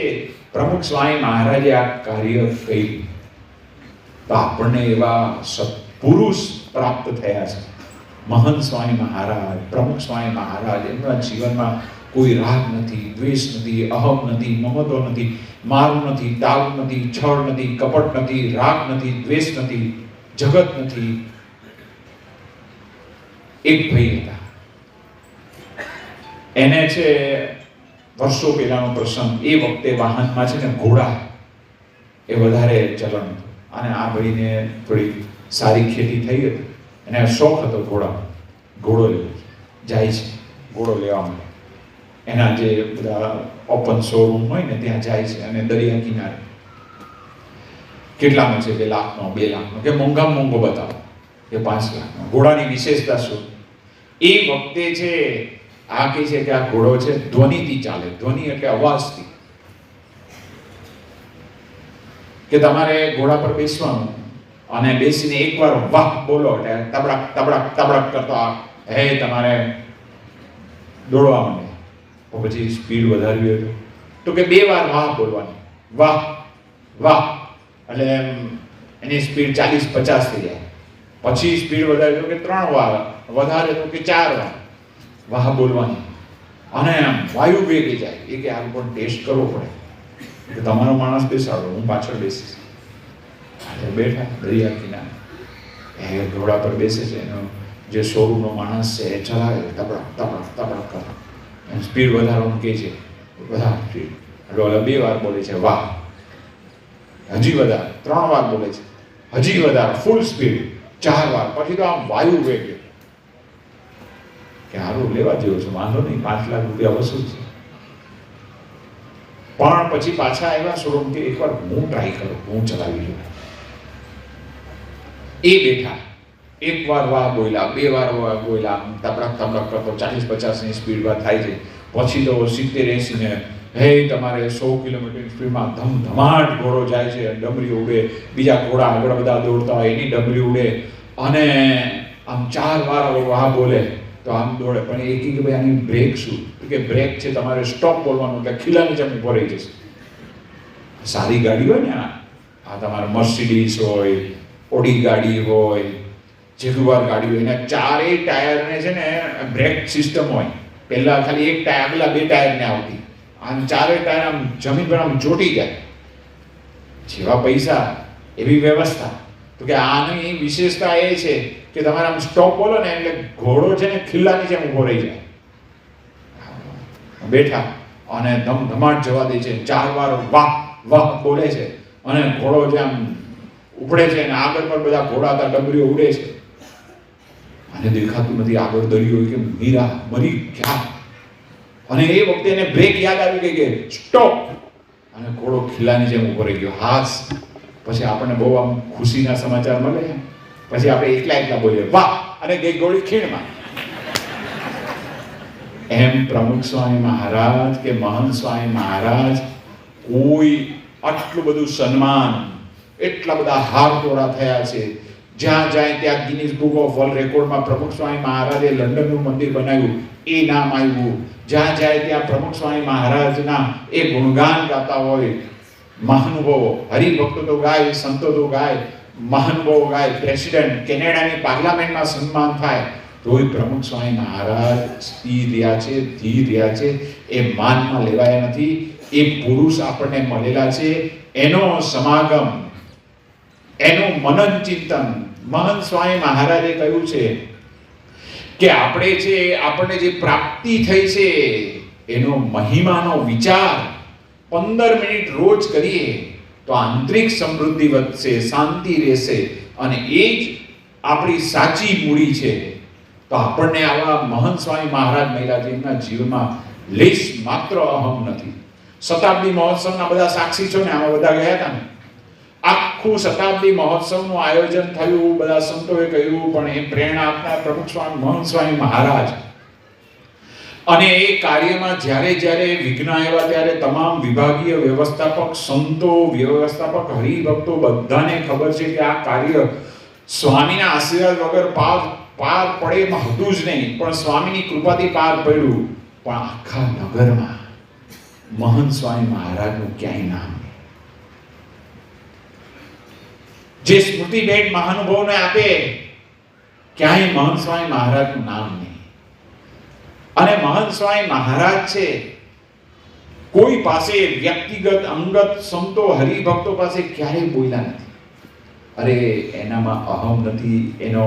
પ્રમુખ સ્વામી મહારાજે આ કાર્ય કર્યું. તો આપણને એવા સત્પુરુષ પ્રાપ્ત થયા છે. મહંત સ્વામી મહારાજ, પ્રમુખ સ્વામી મહારાજ, એમના જીવનમાં કોઈ રાગ નથી, દ્વેષ નથી, અહમ નથી, મમત્વ નથી, મારું નથી, તારું નથી, છળ નથી, કપટ નથી, રાગ નથી, દ્વેષ નથી, જગત નથી. એક ભાઈ હતા, એને છે વર્ષો પહેલાનો પ્રસંગ, એ વખતે વાહનમાં છે ને ઘોડા એ વધારે ચલણ હતું અને આ ભાઈને થોડી સારી ખેતી થઈ હતી, એને શોખ હતો ઘોડો લેવો. જાય છે ઘોડો લેવા માટે, એના જે બધા ઓપન શોરૂમ હોય ને ત્યાં જાય છે અને દરિયા કિનારે કેટલામાં છે, 2 લાખનો, 2 લાખનો, કે મોંઘામાં મોંઘો બતાવો કે 5 લાખનો. ઘોડાની વિશેષતા શું? એ વખતે છે આ કહે છે કે આ ઘોડો છે ધ્વનિથી ચાલે. ધ્વનિ એટલે અવાજથી, કે તમારે ઘોડા પર બેસવાનું અને બેસીને એકવાર વાહ બોલો એટલે તબડક તબડક તબડક કરતો હે તમારે દોડવા માંડે. પછી સ્પીડ વધારવી હોય તો કે 2 વાર વાહ બોલવાની, વાહ વાહ, એટલે એની સ્પીડ 40-50 થઈ જાય. પછી સ્પીડ વધારે તો કે 3 વાર, વધારે તો કે 4 વાર વાહ બોલવાની અને વાયુ વેગે જાય. એ કે આ પણ ટેસ્ટ કરવો પડે કે તમારો માણસ બેસાડો, હું પાછળ બેસીશ. બેઠા દરિયા કિનારે, એ ઘોડા પર બેસે છે, એનો જે શોરૂમનો માણસ છે એ ચલાવે, તબડક તબડક તબડક કરે, સ્પીડ વધારવાનું કહે છે, વધારે સ્પીડ. એટલે 2 વાર બોલે છે વાહ, હજી વધારે, 3 વાર બોલે છે, હજી વધારે, ફૂલ સ્પીડ 4 વાર. પછી તો આમ વાયુ વેગે કે હારું લેવા જેવું છે, વાંધો નહીં, 5 લાખ રૂપિયા વસૂલ છે. પણ પછી પાછા આવ્યા શોરૂમ કે એકવાર હું ટ્રાય કરું, હું ચલાવી લઉં. એ બેઠા, 1 વાર વાહ બોલ્યા, 2 વાર વાહ બોલ્યા, તબડક તબડક કરતો 40-50 ની સ્પીડમાં થાય છે. પછી તો 70-80 ને હે તમારે 100 કિલોમીટરની સ્પીડમાં ધમધમાટ ઘોડો જાય છે, ડમરી ઉડે, બીજા ઘોડા આગળ બધા દોડતા હોય એની ડમરી ઉડે અને આમ 4 વાર વાહ બોલે તો આમ દોડે. પણ એ કે ભાઈ આની બ્રેક શું? કે બ્રેક છે તમારે સ્ટોપ બોલવાનું, એટલે ખીલાની જેમ ઉભો રહી જશે. સારી ગાડી હોય ને, આ તમારે મર્સિડીઝ હોય, ઓડી ગાડી હોય, જેગુઆર ગાડી હોય, એના 4 ટાયરને છે ને બ્રેક સિસ્ટમ હોય. પહેલા ખાલી 1 ટાયર, આગલા 2 ટાયરને આવતી, આમ 4 ટાયર આમ જમીન પર આમ ચોટી જાય. જેવા પૈસા એવી વ્યવસ્થા. તો કે આની વિશેષતા એ છે કે તમારે આમ સ્ટોપ બોલો ને એટલે ઘોડો છે ને ખિલ્લાની જેમ ઉભો રહી જાય. બેઠા અને ધમધમાટ જવા દે છે, 4 વાર વાહ વાહ બોલે છે અને ઘોડો જેમ ઉપડે છે અને આગળ પર બધા ઘોડા હતા, ડબરીઓ ઉડે છે અને દેખાતું નથી આગળ દરિયો કે મીરા મરી ગયા. અને એ વખતે એને બ્રેક યાદ આવી ગઈ કે સ્ટોપ, અને ઘોડો ખિલ્લાની જેમ ઉભો રહી ગયો. હાસ. પછી આપણને બહુ આમ ખુશીના સમાચાર મળે. પછી આપણે એકલા બોલીએ વાહ, અને ગઈ ગોળી ખીણમાં. એમ પ્રમુખ સ્વામી મહારાજ કે મહંત સ્વામી મહારાજ કોઈ આટલું બધું સન્માન, એટલા બધા હાર તોડા થયા છે. જ્યાં જાય ત્યાં ગિનીઝ બુક ઓફ વર્લ્ડ રેકોર્ડમાં પ્રમુખ સ્વામી મહારાજે લંડનનું મંદિર બનાવ્યું, એ નામ આવ્યું. જ્યાં જાય ત્યાં પ્રમુખ સ્વામી મહારાજના એ ગુણગાન ગાતા હોય મહાનુભાવો. હરિભક્તો તો ગાય, સંતો તો ગાય, મહાનુભાવો ગાય. પ્રેસિડેન્ટ કેનેડાની પાર્લામેન્ટમાં સન્માન થાય તોય પ્રમુખ સ્વામી મહારાજ સ્થિર રહ્યા છે, ધીર રહ્યા છે. એ માનમાં લેવાયા નથી. એ પુરુષ આપણને મળેલા છે, એનો સમાગમ, એનું મનન ચિંતન. મહંત સ્વામી મહારાજે કહ્યું છે કે આપણે છે, આપણને જે પ્રાપ્તિ થઈ છે એનો મહિમાનો વિચાર 15 મિનિટ રોજ કરીએ તો આંતરિક સમૃદ્ધિ વધશે, શાંતિ રહેશે, અને એ જ આપણી સાચી મૂડી છે. તો આપણને આવા મહંત સ્વામી મહારાજ મળ્યા છે, એમના જીવનમાં લેશ માત્ર અહમ નથી. શતાબ્દી મહોત્સવના બધા સાક્ષી છો ને, આમાં બધા ગયા હતા ને. આખું શતાબ્દી મહોત્સવનું આયોજન થયું, બધા સંતોએ કહ્યું, પણ એ પ્રેરણા આપનાર પ્રમુખ સ્વામી મહંત સ્વામી મહારાજ. અને એ કાર્યમાં જ્યારે જ્યારે વિઘ્ન આવ્યા ત્યારે તમામ વિભાગીય વ્યવસ્થાપક, સંતો, વ્યવસ્થાપક, હરિભક્તો બધાને ખબર છે કે આ કાર્ય સ્વામીના આશીર્વાદ વગર પાર પડે એમાં હતું જ નહીં, પણ સ્વામીની કૃપાથી પાર પડ્યું. પણ આખા નગરમાં મહંત સ્વામી મહારાજનું ક્યાંય નામ નહીં. જે સ્મૃતિ ભેટ મહાનુભાવને આપે, ક્યાંય મહંત સ્વામી મહારાજનું નામ નહીં. અને મહંત સ્વામી મહારાજ છે, કોઈ પાસે વ્યક્તિગત અંગત સંતો હરિભક્તો પાસે ક્યારેય બોલ્યા નથી. અરે એનામાં અહમ નથી. એનો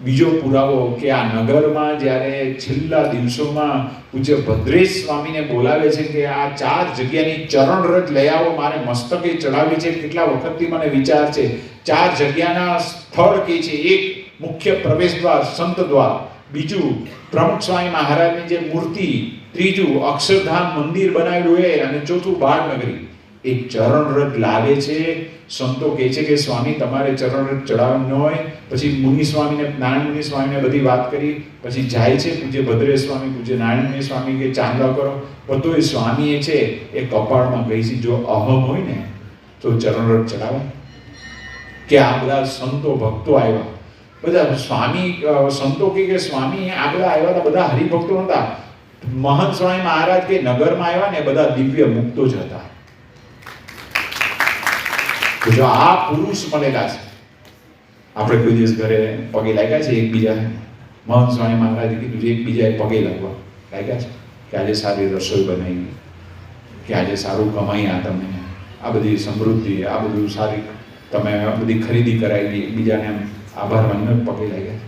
બીજો પુરાવો કે આ નગરમાં જ્યારે છેલ્લા દિવસોમાં પૂજ્ય ભદ્રેશ સ્વામીને બોલાવે છે કે આ 4 જગ્યાની ચરણ રજ લઈ આવો, મારે મસ્તકે ચડાવી છે, કેટલા વખતથી મને વિચાર છે. 4 જગ્યાના સ્થળ કે છે, એક મુખ્ય પ્રવેશ દ્વાર સંત દ્વાર, બીજું પ્રમુખ સ્વામી મહારાજની જે મૂર્તિ, ત્રીજું અક્ષરધામ મંદિર બનાવેલું એ, અને ચોથું બાળનગરી. એ ચરણ રજ લાવે છે. સંતો કહે છે કે સ્વામી તમારે ચરણ રજ ચડાવવાનું ન હોય. પછી મુનિ સ્વામીને, નારાયણ મુનિ સ્વામીને બધી વાત કરી. પછી જાય છે પૂજ્ય ભદ્રેશ સ્વામી, પૂજ્ય નારાયણ મુનિ સ્વામી કે ચાંદલા કરો. બધો એ સ્વામી એ છે એ કપાળમાં ગઈ છે. જો અહમ હોય ને તો ચરણ રજ ચડાવે. કે આ બધા સંતો ભક્તો આવ્યા, બધા સ્વામી સંતો કે સ્વામી આ બધા આવ્યા હતા, બધા હરિભક્તો હતા. મહંત સ્વામી મહારાજ કે નગરમાં આવ્યા ને બધા દિવ્ય મુક્તો જ હતા. જો આ પુરુષ મળેલા છે, આપણે કોઈ દિવસ ઘરે પગે લાગ્યા છે એકબીજા, મહંત સ્વામી મહારાજે કીધું છે એકબીજાએ પગે લાગ્યા છે કે આજે સારી રસોઈ બનાવી, કે આજે સારું કમાયા, તમે આ બધી સમૃદ્ધિ, આ બધું સારી તમે બધી ખરીદી કરાવી, એકબીજાને આભાર માનીને પગે લાગ્યા.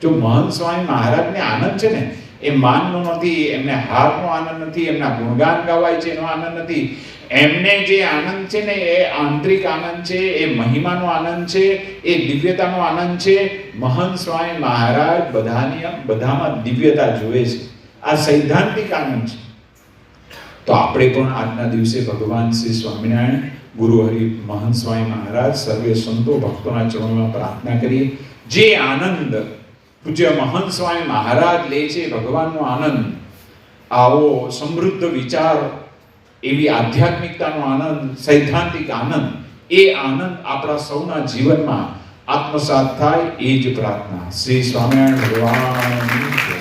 જો મહંત સ્વામી મહારાજને આનંદ છે ને, એ માનનો નથી, એમને હારનો આનંદ નથી, એમના ગુણગાન ગવાય છે એનો આનંદ નથી. એમને જે આનંદ છે ને એ આંતરિક આનંદ છે, એ મહિમાનો આનંદ છે, એ દિવ્યતાનો આનંદ છે. મહંત સ્વામી મહારાજ બધામાં દિવ્યતા જોવે છે. આ સૈદ્ધાંતિક આનંદ છે. તો આપણે પણ આજના દિવસે ભગવાન શ્રી સ્વામિનારાયણ, ગુરુ હરિ મહંત સ્વામી મહારાજ, સર્વે સંતો ભક્તોના ચરણોમાં પ્રાર્થના કરીએ. જે આનંદ પૂજ્ય મહંત સ્વામી મહારાજ લે છે, ભગવાનનો આનંદ, આવો સમૃદ્ધ વિચાર, એવી આધ્યાત્મિકતાનો આનંદ, સૈદ્ધાંતિક આનંદ, એ આનંદ આપણા સૌના જીવનમાં આત્મસાત થાય, એ જ પ્રાર્થના. શ્રી સ્વામિનારાયણ ભગવાન.